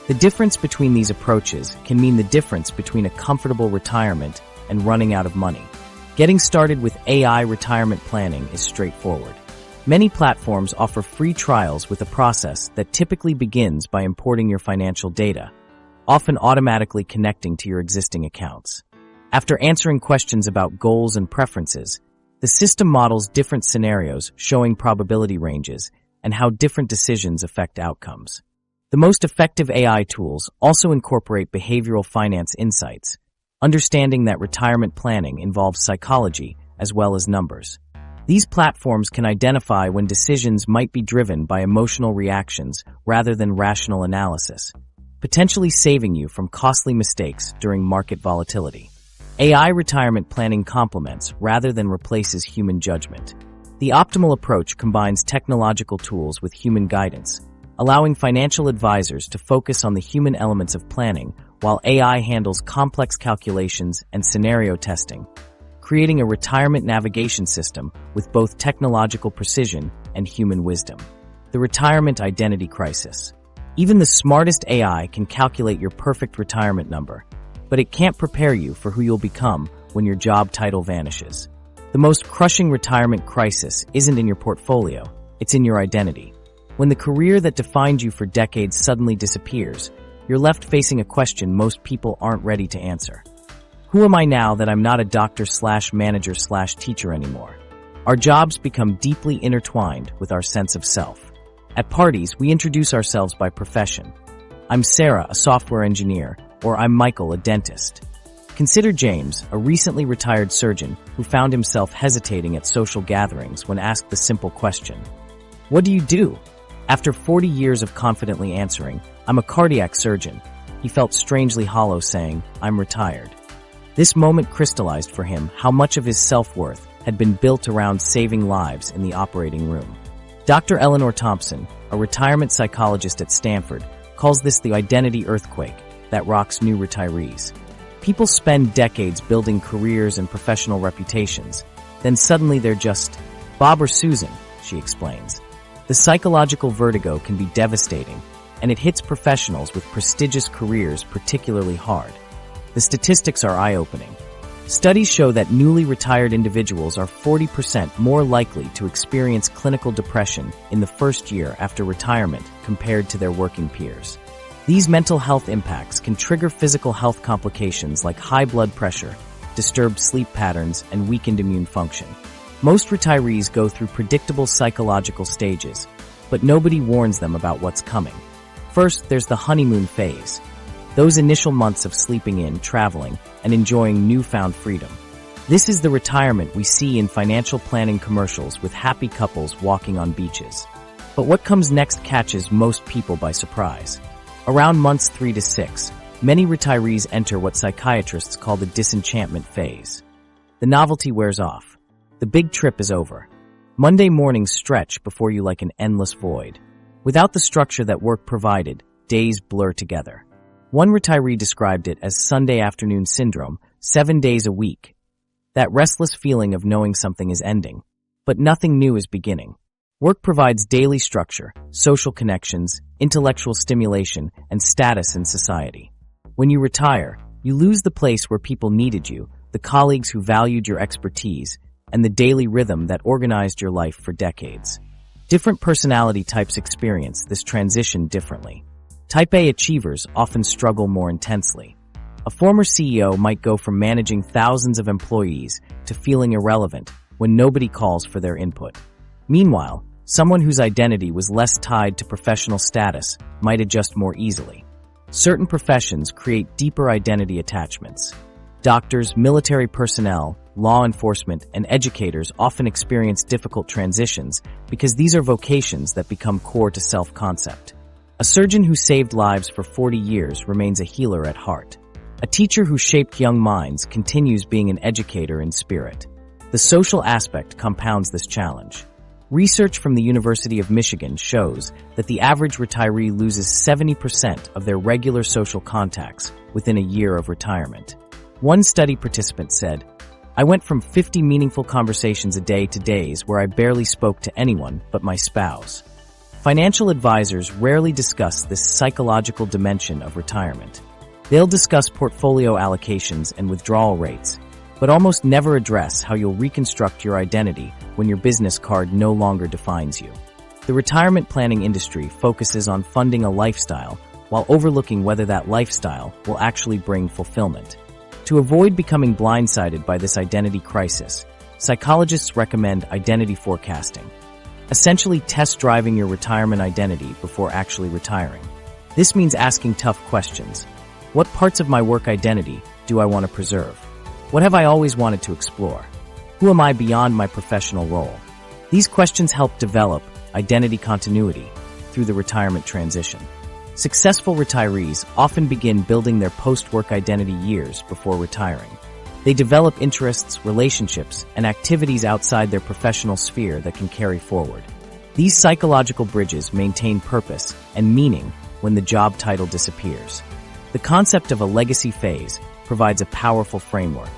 Speaker 1: The difference between these approaches can mean the difference between a comfortable retirement and running out of money. Getting started with AI retirement planning is straightforward. Many platforms offer free trials with a process that typically begins by importing your financial data, often automatically connecting to your existing accounts. After answering questions about goals and preferences, the system models different scenarios showing probability ranges and how different decisions affect outcomes. The most effective AI tools also incorporate behavioral finance insights, understanding that retirement planning involves psychology as well as numbers. These platforms can identify when decisions might be driven by emotional reactions rather than rational analysis, potentially saving you from costly mistakes during market volatility. AI retirement planning complements rather than replaces human judgment. The optimal approach combines technological tools with human guidance, allowing financial advisors to focus on the human elements of planning while AI handles complex calculations and scenario testing, creating a retirement navigation system with both technological precision and human wisdom. The retirement identity crisis. Even the smartest AI can calculate your perfect retirement number, but it can't prepare you for who you'll become when your job title vanishes. The most crushing retirement crisis isn't in your portfolio, it's in your identity. When the career that defined you for decades suddenly disappears, you're left facing a question most people aren't ready to answer. Who am I now that I'm not a doctor/manager/teacher anymore? Our jobs become deeply intertwined with our sense of self. At parties, we introduce ourselves by profession. I'm Sarah, a software engineer, or I'm Michael, a dentist. Consider James, a recently retired surgeon who found himself hesitating at social gatherings when asked the simple question, "What do you do?" After 40 years of confidently answering, "I'm a cardiac surgeon," he felt strangely hollow saying, "I'm retired." This moment crystallized for him how much of his self-worth had been built around saving lives in the operating room. Dr. Eleanor Thompson, a retirement psychologist at Stanford, calls this the identity earthquake that rocks new retirees. People spend decades building careers and professional reputations. Then suddenly they're just Bob or Susan, she explains. The psychological vertigo can be devastating, and it hits professionals with prestigious careers particularly hard. The statistics are eye-opening. Studies show that newly retired individuals are 40% more likely to experience clinical depression in the first year after retirement compared to their working peers. These mental health impacts can trigger physical health complications like high blood pressure, disturbed sleep patterns, and weakened immune function. Most retirees go through predictable psychological stages, but nobody warns them about what's coming. First, there's the honeymoon phase. Those initial months of sleeping in, traveling, and enjoying newfound freedom. This is the retirement we see in financial planning commercials with happy couples walking on beaches. But what comes next catches most people by surprise. Around months 3 to 6, many retirees enter what psychiatrists call the disenchantment phase. The novelty wears off. The big trip is over. Monday mornings stretch before you like an endless void. Without the structure that work provided, days blur together. One retiree described it as Sunday afternoon syndrome, 7 days a week. That restless feeling of knowing something is ending, but nothing new is beginning. Work provides daily structure, social connections, intellectual stimulation, and status in society. When you retire, you lose the place where people needed you, the colleagues who valued your expertise, and the daily rhythm that organized your life for decades. Different personality types experience this transition differently. Type A achievers often struggle more intensely. A former CEO might go from managing thousands of employees to feeling irrelevant when nobody calls for their input. Meanwhile, someone whose identity was less tied to professional status might adjust more easily. Certain professions create deeper identity attachments. Doctors, military personnel, law enforcement, and educators often experience difficult transitions because these are vocations that become core to self-concept. A surgeon who saved lives for 40 years remains a healer at heart. A teacher who shaped young minds continues being an educator in spirit. The social aspect compounds this challenge. Research from the University of Michigan shows that the average retiree loses 70% of their regular social contacts within a year of retirement. One study participant said, "I went from 50 meaningful conversations a day to days where I barely spoke to anyone but my spouse." Financial advisors rarely discuss this psychological dimension of retirement. They'll discuss portfolio allocations and withdrawal rates, but almost never address how you'll reconstruct your identity when your business card no longer defines you. The retirement planning industry focuses on funding a lifestyle while overlooking whether that lifestyle will actually bring fulfillment. To avoid becoming blindsided by this identity crisis, psychologists recommend identity forecasting, essentially test driving your retirement identity before actually retiring. This means asking tough questions. What parts of my work identity do I want to preserve? What have I always wanted to explore? Who am I beyond my professional role? These questions help develop identity continuity through the retirement transition. Successful retirees often begin building their post-work identity years before retiring. They develop interests, relationships, and activities outside their professional sphere that can carry forward. These psychological bridges maintain purpose and meaning when the job title disappears. The concept of a legacy phase provides a powerful framework.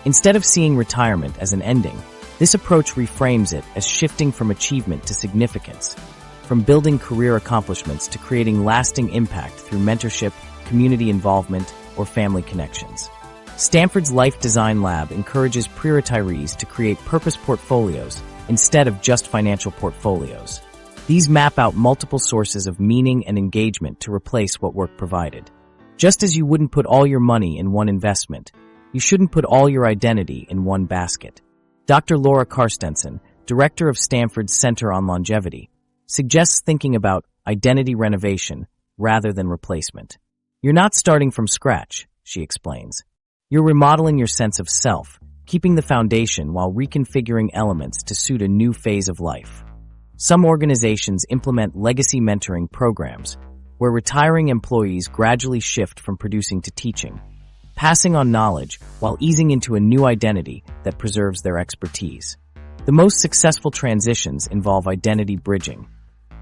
Speaker 1: Instead of seeing retirement as an ending, this approach reframes it as shifting from achievement to significance, from building career accomplishments to creating lasting impact through mentorship, community involvement, or family connections. Stanford's Life Design Lab encourages pre-retirees to create purpose portfolios instead of just financial portfolios. These map out multiple sources of meaning and engagement to replace what work provided. Just as you wouldn't put all your money in one investment, you shouldn't put all your identity in one basket. Dr. Laura Carstensen, director of Stanford's Center on Longevity, suggests thinking about identity renovation rather than replacement. You're not starting from scratch, she explains. You're remodeling your sense of self, keeping the foundation while reconfiguring elements to suit a new phase of life. Some organizations implement legacy mentoring programs, where retiring employees gradually shift from producing to teaching, passing on knowledge while easing into a new identity that preserves their expertise. The most successful transitions involve identity bridging,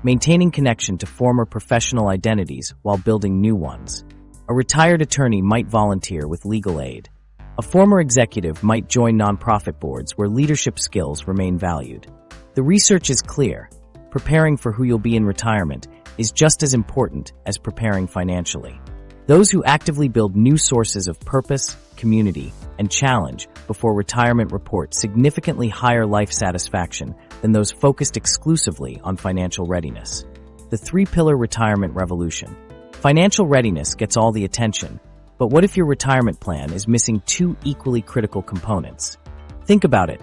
Speaker 1: maintaining connection to former professional identities while building new ones. A retired attorney might volunteer with legal aid. A former executive might join nonprofit boards where leadership skills remain valued. The research is clear. Preparing for who you'll be in retirement is just as important as preparing financially. Those who actively build new sources of purpose, community, and challenge before retirement report significantly higher life satisfaction than those focused exclusively on financial readiness. The three-pillar retirement revolution. Financial readiness gets all the attention, but what if your retirement plan is missing two equally critical components? Think about it.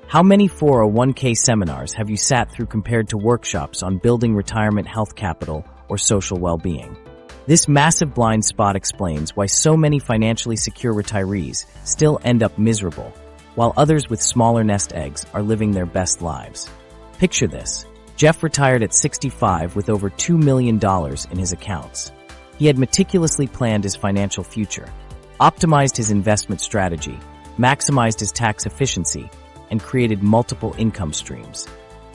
Speaker 1: How many 401k seminars have you sat through compared to workshops on building retirement health capital or social well-being? This massive blind spot explains why so many financially secure retirees still end up miserable, while others with smaller nest eggs are living their best lives. Picture this. Jeff retired at 65 with over $2 million in his accounts. He had meticulously planned his financial future, optimized his investment strategy, maximized his tax efficiency, and created multiple income streams.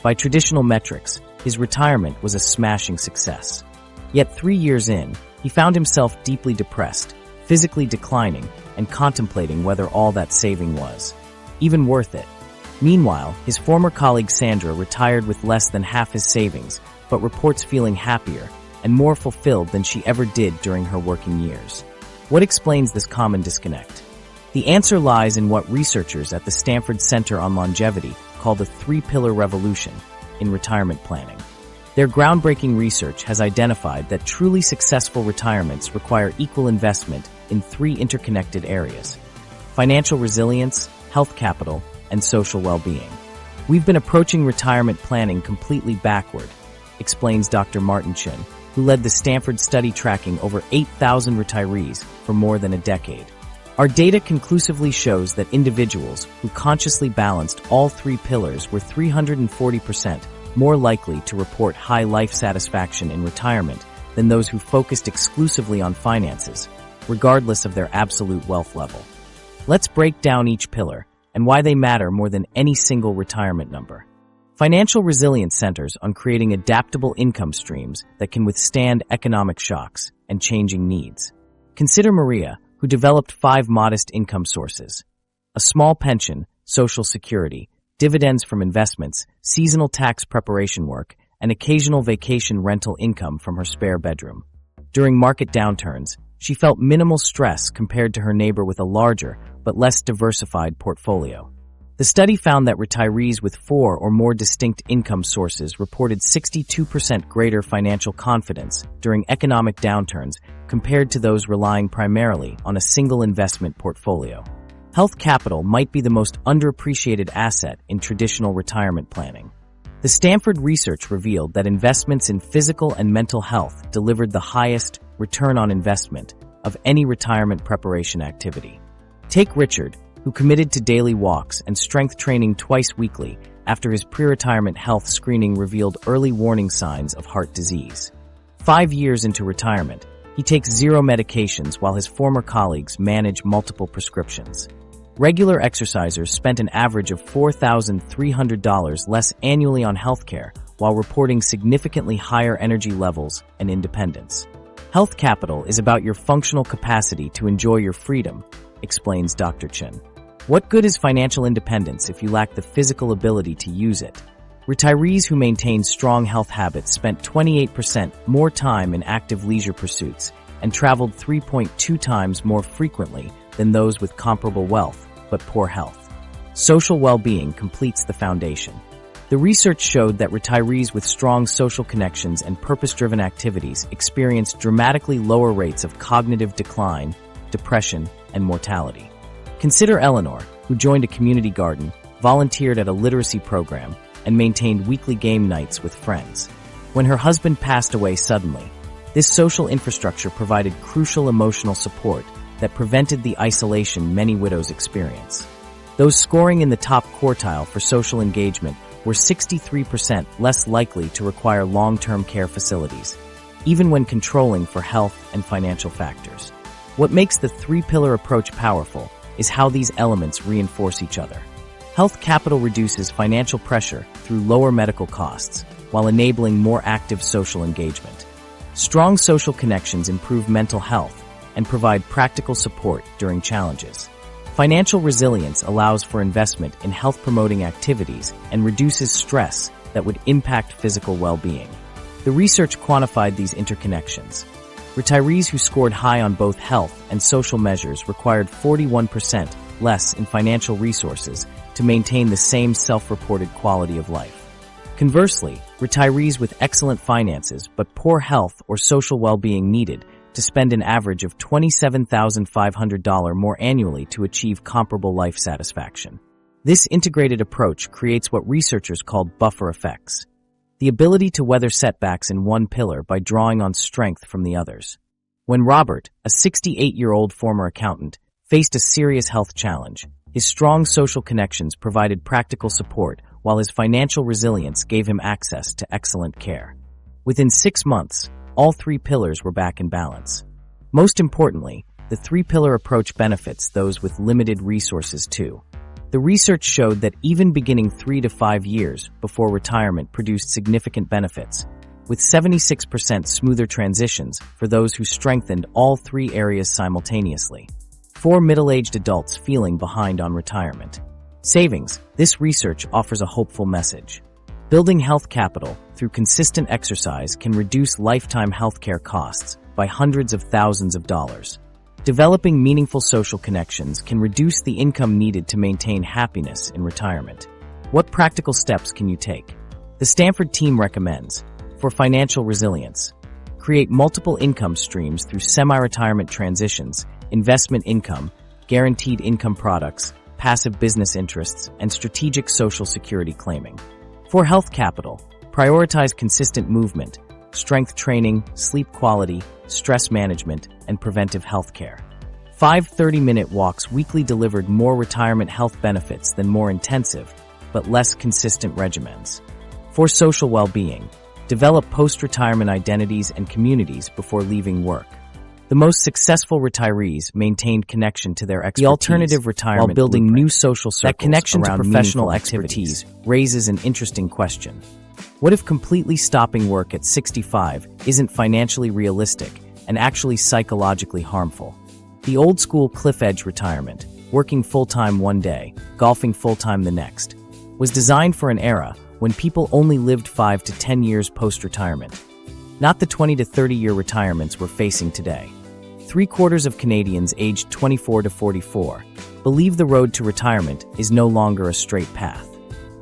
Speaker 1: By traditional metrics, his retirement was a smashing success. Yet 3 years in, he found himself deeply depressed, physically declining, and contemplating whether all that saving was even worth it. Meanwhile, his former colleague Sandra retired with less than half his savings, but reports feeling happier and more fulfilled than she ever did during her working years. What explains this common disconnect? The answer lies in what researchers at the Stanford Center on Longevity call the three-pillar revolution in retirement planning. Their groundbreaking research has identified that truly successful retirements require equal investment in three interconnected areas: financial resilience, health capital, and social well-being. We've been approaching retirement planning completely backward, explains Dr. Martin Chin, who led the Stanford study tracking over 8,000 retirees for more than a decade. Our data conclusively shows that individuals who consciously balanced all three pillars were 340% more likely to report high life satisfaction in retirement than those who focused exclusively on finances, regardless of their absolute wealth level. Let's break down each pillar and why they matter more than any single retirement number. Financial resilience centers on creating adaptable income streams that can withstand economic shocks and changing needs. Consider Maria, who developed 5 modest income sources: a small pension, Social Security, dividends from investments, seasonal tax preparation work, and occasional vacation rental income from her spare bedroom. During market downturns, she felt minimal stress compared to her neighbor with a larger but less diversified portfolio. The study found that retirees with 4 or more distinct income sources reported 62% greater financial confidence during economic downturns compared to those relying primarily on a single investment portfolio. Health capital might be the most underappreciated asset in traditional retirement planning. The Stanford research revealed that investments in physical and mental health delivered the highest return on investment of any retirement preparation activity. Take Richard, who committed to daily walks and strength training twice weekly after his pre-retirement health screening revealed early warning signs of heart disease. 5 years into retirement, he takes 0 medications while his former colleagues manage multiple prescriptions. Regular exercisers spent an average of $4,300 less annually on healthcare while reporting significantly higher energy levels and independence. Health capital is about your functional capacity to enjoy your freedom, explains Dr. Chen. What good is financial independence if you lack the physical ability to use it? Retirees who maintain strong health habits spent 28% more time in active leisure pursuits and traveled 3.2 times more frequently than those with comparable wealth but poor health. Social well-being completes the foundation. The research showed that retirees with strong social connections and purpose-driven activities experienced dramatically lower rates of cognitive decline, depression, and mortality. Consider Eleanor, who joined a community garden, volunteered at a literacy program, and maintained weekly game nights with friends. When her husband passed away suddenly, this social infrastructure provided crucial emotional support that prevented the isolation many widows experience. Those scoring in the top quartile for social engagement were 63% less likely to require long-term care facilities, even when controlling for health and financial factors. What makes the 3-pillar approach powerful is how these elements reinforce each other. Health capital reduces financial pressure through lower medical costs, while enabling more active social engagement. Strong social connections improve mental health and provide practical support during challenges. Financial resilience allows for investment in health-promoting activities and reduces stress that would impact physical well-being. The research quantified these interconnections. Retirees who scored high on both health and social measures required 41% less in financial resources to maintain the same self-reported quality of life. Conversely, retirees with excellent finances but poor health or social well-being needed to spend an average of $27,500 more annually to achieve comparable life satisfaction. This integrated approach creates what researchers called buffer effects, the ability to weather setbacks in one pillar by drawing on strength from the others. When Robert, a 68-year-old former accountant, faced a serious health challenge, his strong social connections provided practical support, while his financial resilience gave him access to excellent care. Within 6 months, all 3 pillars were back in balance. Most importantly, the 3-pillar approach benefits those with limited resources too. The research showed that even beginning 3 to 5 years before retirement produced significant benefits, with 76% smoother transitions for those who strengthened all 3 areas simultaneously. 4 middle-aged adults feeling behind on retirement. Savings. This research offers a hopeful message. Building health capital through consistent exercise can reduce lifetime healthcare costs by hundreds of thousands of dollars. Developing meaningful social connections can reduce the income needed to maintain happiness in retirement. What practical steps can you take? The Stanford team recommends, for financial resilience, create multiple income streams through semi-retirement transitions, investment income, guaranteed income products, passive business interests, and strategic social security claiming. For health capital, prioritize consistent movement, strength training, sleep quality, stress management, and preventive health care. 5 30-minute walks weekly delivered more retirement health benefits than more intensive, but less consistent regimens. For social well-being, develop post-retirement identities and communities before leaving work. The most successful retirees maintained connection to their expertise. The alternative retirement while building new social circles. That connection to professional expertise raises an interesting question. What if completely stopping work at 65 isn't financially realistic and actually psychologically harmful? The old-school cliff-edge retirement, working full-time one day, golfing full-time the next, was designed for an era when people only lived 5 to 10 years post-retirement, not the 20 to 30-year retirements we're facing today. 3/4 of Canadians aged 24 to 44 believe the road to retirement is no longer a straight path.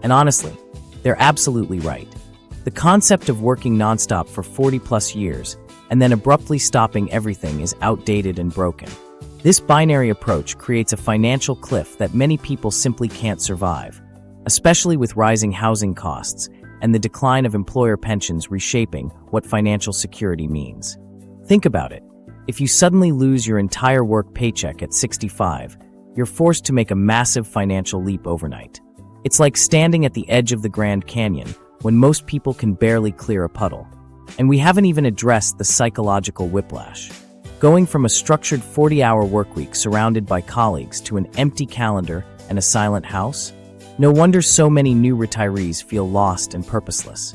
Speaker 1: And honestly, they're absolutely right. The concept of working nonstop for 40-plus years and then abruptly stopping everything is outdated and broken. This binary approach creates a financial cliff that many people simply can't survive, especially with rising housing costs and the decline of employer pensions reshaping what financial security means. Think about it. If you suddenly lose your entire work paycheck at 65, you're forced to make a massive financial leap overnight. It's like standing at the edge of the Grand Canyon when most people can barely clear a puddle. And we haven't even addressed the psychological whiplash. Going from a structured 40-hour workweek surrounded by colleagues to an empty calendar and a silent house? No wonder so many new retirees feel lost and purposeless.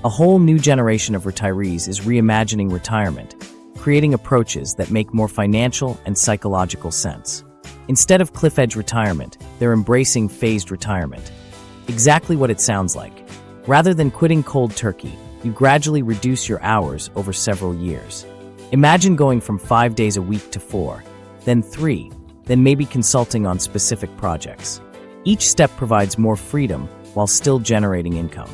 Speaker 1: A whole new generation of retirees is reimagining retirement, creating approaches that make more financial and psychological sense. Instead of cliff-edge retirement, they're embracing phased retirement. Exactly what it sounds like. Rather than quitting cold turkey, you gradually reduce your hours over several years. Imagine going from 5 days a week to 4, then 3, then maybe consulting on specific projects. Each step provides more freedom while still generating income.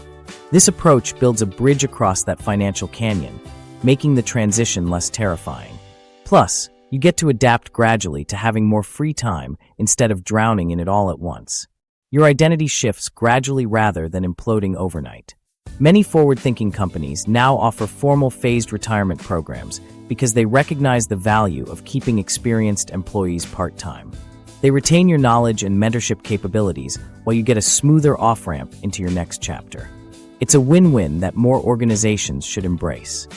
Speaker 1: This approach builds a bridge across that financial canyon, making the transition less terrifying. Plus, you get to adapt gradually to having more free time instead of drowning in it all at once. Your identity shifts gradually rather than imploding overnight. Many forward-thinking companies now offer formal phased retirement programs because they recognize the value of keeping experienced employees part-time. They retain your knowledge and mentorship capabilities while you get a smoother off-ramp into your next chapter. It's a win-win that more organizations should embrace.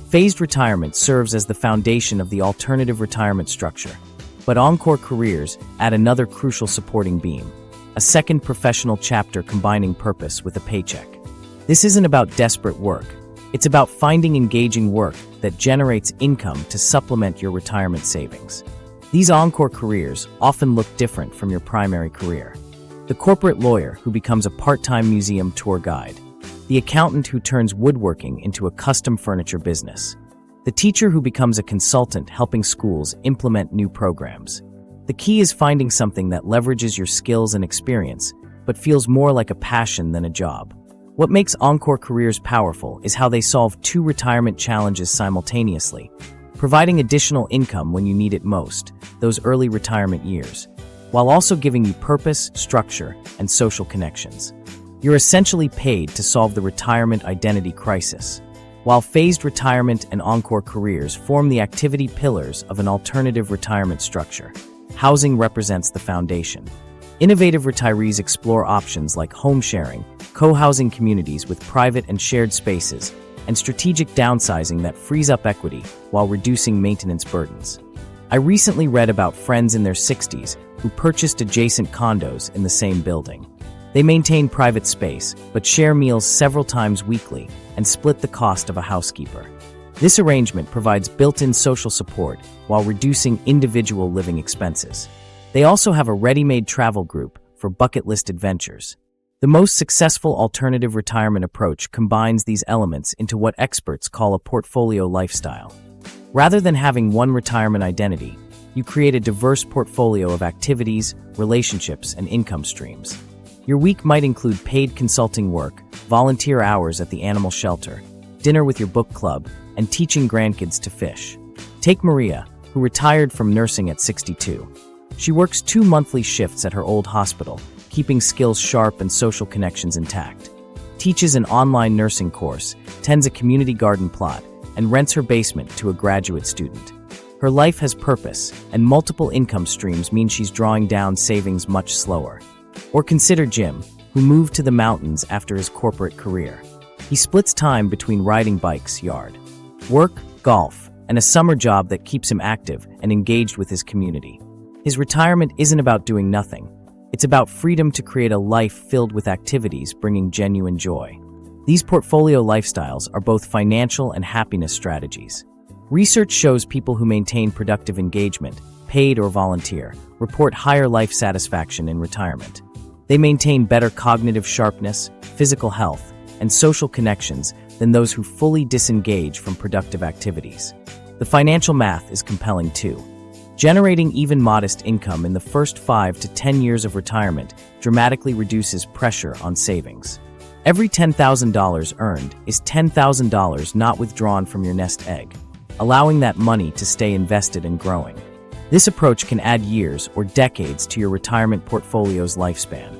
Speaker 1: Phased retirement serves as the foundation of the alternative retirement structure, but Encore careers add another crucial supporting beam, a second professional chapter combining purpose with a paycheck. This isn't about desperate work. It's about finding engaging work that generates income to supplement your retirement savings. These Encore careers often look different from your primary career. The corporate lawyer who becomes a part-time museum tour guide. The accountant who turns woodworking into a custom furniture business. The teacher who becomes a consultant helping schools implement new programs. The key is finding something that leverages your skills and experience, but feels more like a passion than a job. What makes Encore careers powerful is how they solve two retirement challenges simultaneously, providing additional income when you need it most, those early retirement years, while also giving you purpose, structure, and social connections. You're essentially paid to solve the retirement identity crisis. While phased retirement and Encore careers form the activity pillars of an alternative retirement structure, housing represents the foundation. Innovative retirees explore options like home sharing, co-housing communities with private and shared spaces, and strategic downsizing that frees up equity while reducing maintenance burdens. I recently read about friends in their 60s who purchased adjacent condos in the same building. They maintain private space, but share meals several times weekly and split the cost of a housekeeper. This arrangement provides built-in social support while reducing individual living expenses. They also have a ready-made travel group for bucket list adventures. The most successful alternative retirement approach combines these elements into what experts call a portfolio lifestyle. Rather than having one retirement identity, you create a diverse portfolio of activities, relationships, and income streams. Your week might include paid consulting work, volunteer hours at the animal shelter, dinner with your book club, and teaching grandkids to fish. Take Maria, who retired from nursing at 62. She works 2 monthly shifts at her old hospital, keeping skills sharp and social connections intact. Teaches an online nursing course, tends a community garden plot, and rents her basement to a graduate student. Her life has purpose, and multiple income streams mean she's drawing down savings much slower. Or consider Jim, who moved to the mountains after his corporate career. He splits time between riding bikes, yard work, golf, and a summer job that keeps him active and engaged with his community. His retirement isn't about doing nothing. It's about freedom to create a life filled with activities bringing genuine joy. These portfolio lifestyles are both financial and happiness strategies. Research shows people who maintain productive engagement, paid or volunteer, report higher life satisfaction in retirement. They maintain better cognitive sharpness, physical health, and social connections than those who fully disengage from productive activities. The financial math is compelling too. Generating even modest income in the first 5 to 10 years of retirement dramatically reduces pressure on savings. Every $10,000 earned is $10,000 not withdrawn from your nest egg, allowing that money to stay invested and growing. This approach can add years or decades to your retirement portfolio's lifespan.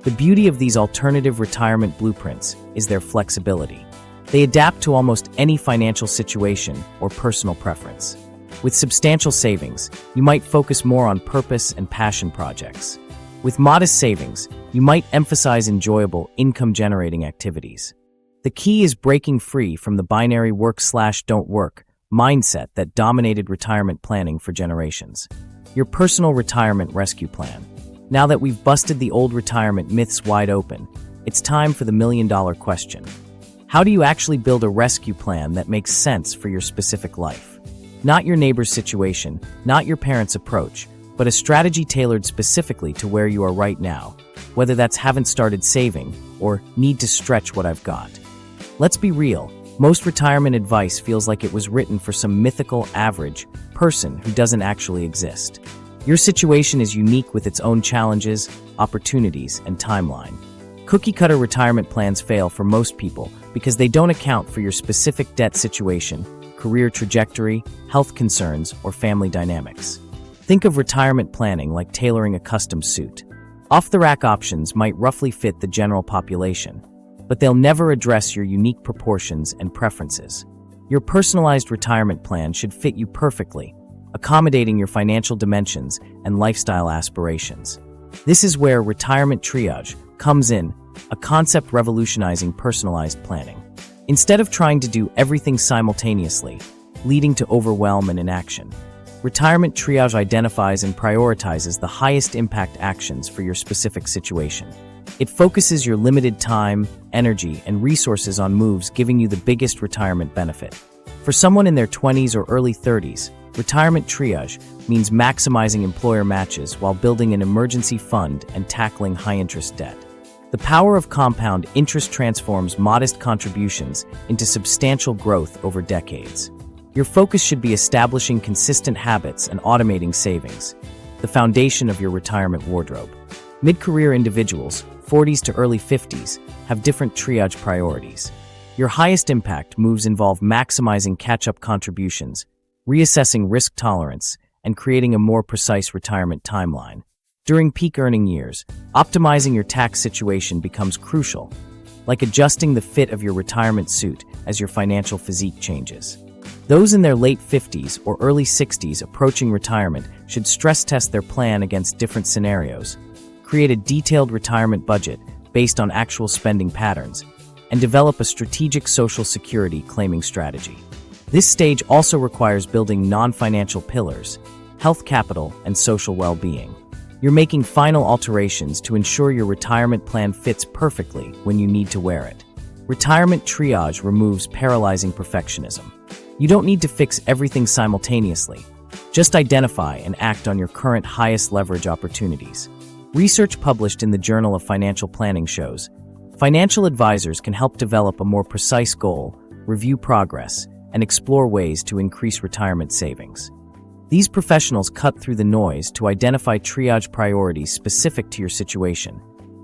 Speaker 1: The beauty of these alternative retirement blueprints is their flexibility. They adapt to almost any financial situation or personal preference. With substantial savings, you might focus more on purpose and passion projects. With modest savings, you might emphasize enjoyable, income-generating activities. The key is breaking free from the binary work/don't work mindset that dominated retirement planning for generations. Your personal retirement rescue plan. Now that we've busted the old retirement myths wide open, it's time for the million-dollar question. How do you actually build a rescue plan that makes sense for your specific life? Not your neighbor's situation, not your parents' approach, but a strategy tailored specifically to where you are right now, whether that's haven't started saving or need to stretch what I've got. Let's be real, most retirement advice feels like it was written for some mythical, average person who doesn't actually exist. Your situation is unique with its own challenges, opportunities, and timeline. Cookie-cutter retirement plans fail for most people because they don't account for your specific debt situation, career trajectory, health concerns, or family dynamics. Think of retirement planning like tailoring a custom suit. Off-the-rack options might roughly fit the general population, but they'll never address your unique proportions and preferences. Your personalized retirement plan should fit you perfectly, accommodating your financial dimensions and lifestyle aspirations. This is where retirement triage comes in, a concept revolutionizing personalized planning. Instead of trying to do everything simultaneously, leading to overwhelm and inaction, retirement triage identifies and prioritizes the highest impact actions for your specific situation. It focuses your limited time, energy, and resources on moves giving you the biggest retirement benefit. For someone in their 20s or early 30s, retirement triage means maximizing employer matches while building an emergency fund and tackling high-interest debt. The power of compound interest transforms modest contributions into substantial growth over decades. Your focus should be establishing consistent habits and automating savings, the foundation of your retirement wardrobe. Mid-career individuals, 40s to early 50s, have different triage priorities. Your highest impact moves involve maximizing catch-up contributions, reassessing risk tolerance, and creating a more precise retirement timeline. During peak earning years, optimizing your tax situation becomes crucial, like adjusting the fit of your retirement suit as your financial physique changes. Those in their late 50s or early 60s approaching retirement should stress test their plan against different scenarios, create a detailed retirement budget based on actual spending patterns, and develop a strategic social security claiming strategy. This stage also requires building non-financial pillars, health capital, and social well-being. You're making final alterations to ensure your retirement plan fits perfectly when you need to wear it. Retirement triage removes paralyzing perfectionism. You don't need to fix everything simultaneously. Just identify and act on your current highest leverage opportunities. Research published in the Journal of Financial Planning shows financial advisors can help develop a more precise goal, review progress, and explore ways to increase retirement savings. These professionals cut through the noise to identify triage priorities specific to your situation,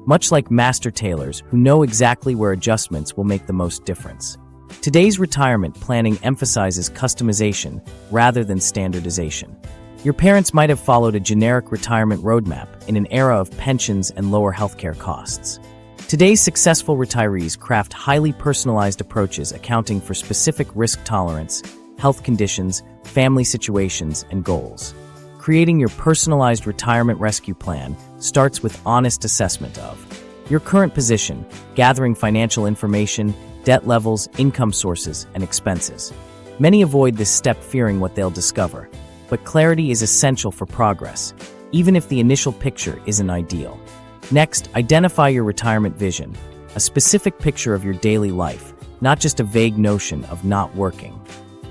Speaker 1: much like master tailors who know exactly where adjustments will make the most difference. Today's retirement planning emphasizes customization rather than standardization. Your parents might have followed a generic retirement roadmap in an era of pensions and lower healthcare costs. Today's successful retirees craft highly personalized approaches accounting for specific risk tolerance, health conditions, family situations, and goals. Creating your personalized retirement rescue plan starts with honest assessment of your current position, gathering financial information, debt levels, income sources, and expenses. Many avoid this step fearing what they'll discover, but clarity is essential for progress, even if the initial picture isn't ideal. Next, identify your retirement vision, a specific picture of your daily life, not just a vague notion of not working.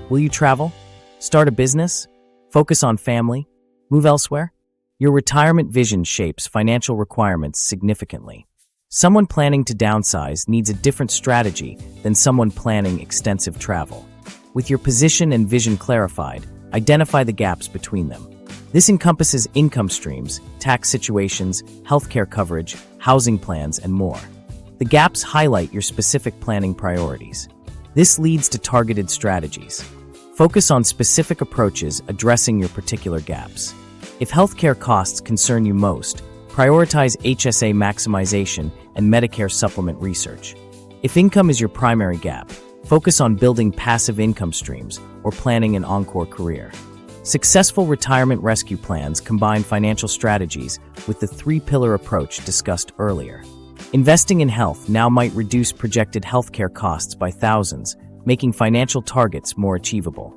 Speaker 1: Will you travel? Start a business? Focus on family? Move elsewhere? Your retirement vision shapes financial requirements significantly. Someone planning to downsize needs a different strategy than someone planning extensive travel. With your position and vision clarified, identify the gaps between them. This encompasses income streams, tax situations, healthcare coverage, housing plans, and more. The gaps highlight your specific planning priorities. This leads to targeted strategies. Focus on specific approaches addressing your particular gaps. If healthcare costs concern you most, prioritize HSA maximization and Medicare supplement research. If income is your primary gap, focus on building passive income streams or planning an Encore career. Successful retirement rescue plans combine financial strategies with the three-pillar approach discussed earlier. Investing in health now might reduce projected healthcare costs by thousands, making financial targets more achievable.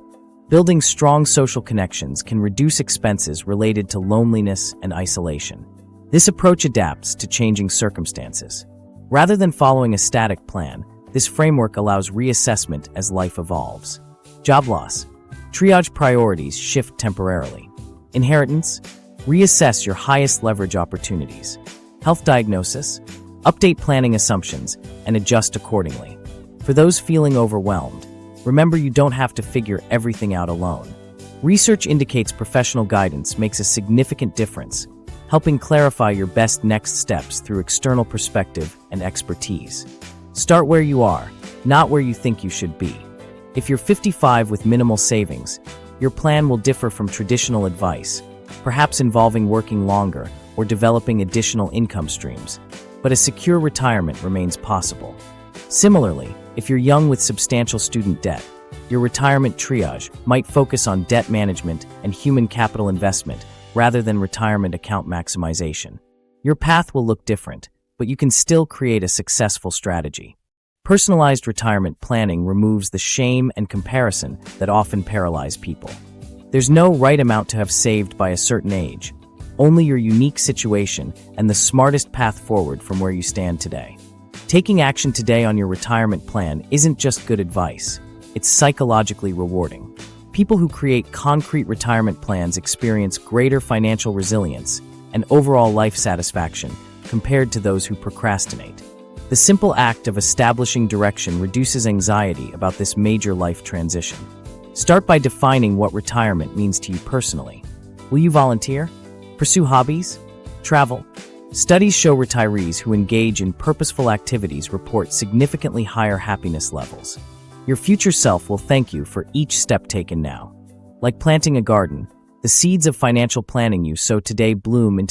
Speaker 1: Building strong social connections can reduce expenses related to loneliness and isolation. This approach adapts to changing circumstances. Rather than following a static plan, this framework allows reassessment as life evolves. Job loss. Triage priorities shift temporarily. Inheritance. Reassess your highest leverage opportunities. Health diagnosis. Update planning assumptions and adjust accordingly. For those feeling overwhelmed, remember you don't have to figure everything out alone. Research indicates professional guidance makes a significant difference, helping clarify your best next steps through external perspective and expertise. Start where you are, not where you think you should be. If you're 55 with minimal savings, your plan will differ from traditional advice, perhaps involving working longer or developing additional income streams, but a secure retirement remains possible. Similarly, if you're young with substantial student debt, your retirement triage might focus on debt management and human capital investment rather than retirement account maximization. Your path will look different, but you can still create a successful strategy. Personalized retirement planning removes the shame and comparison that often paralyze people. There's no right amount to have saved by a certain age, only your unique situation and the smartest path forward from where you stand today. Taking action today on your retirement plan isn't just good advice, it's psychologically rewarding. People who create concrete retirement plans experience greater financial resilience and overall life satisfaction compared to those who procrastinate. The simple act of establishing direction reduces anxiety about this major life transition. Start by defining what retirement means to you personally. Will you volunteer? Pursue hobbies? Travel? Studies show retirees who engage in purposeful activities report significantly higher happiness levels. Your future self will thank you for each step taken now. Like planting a garden, the seeds of financial planning you sow today bloom into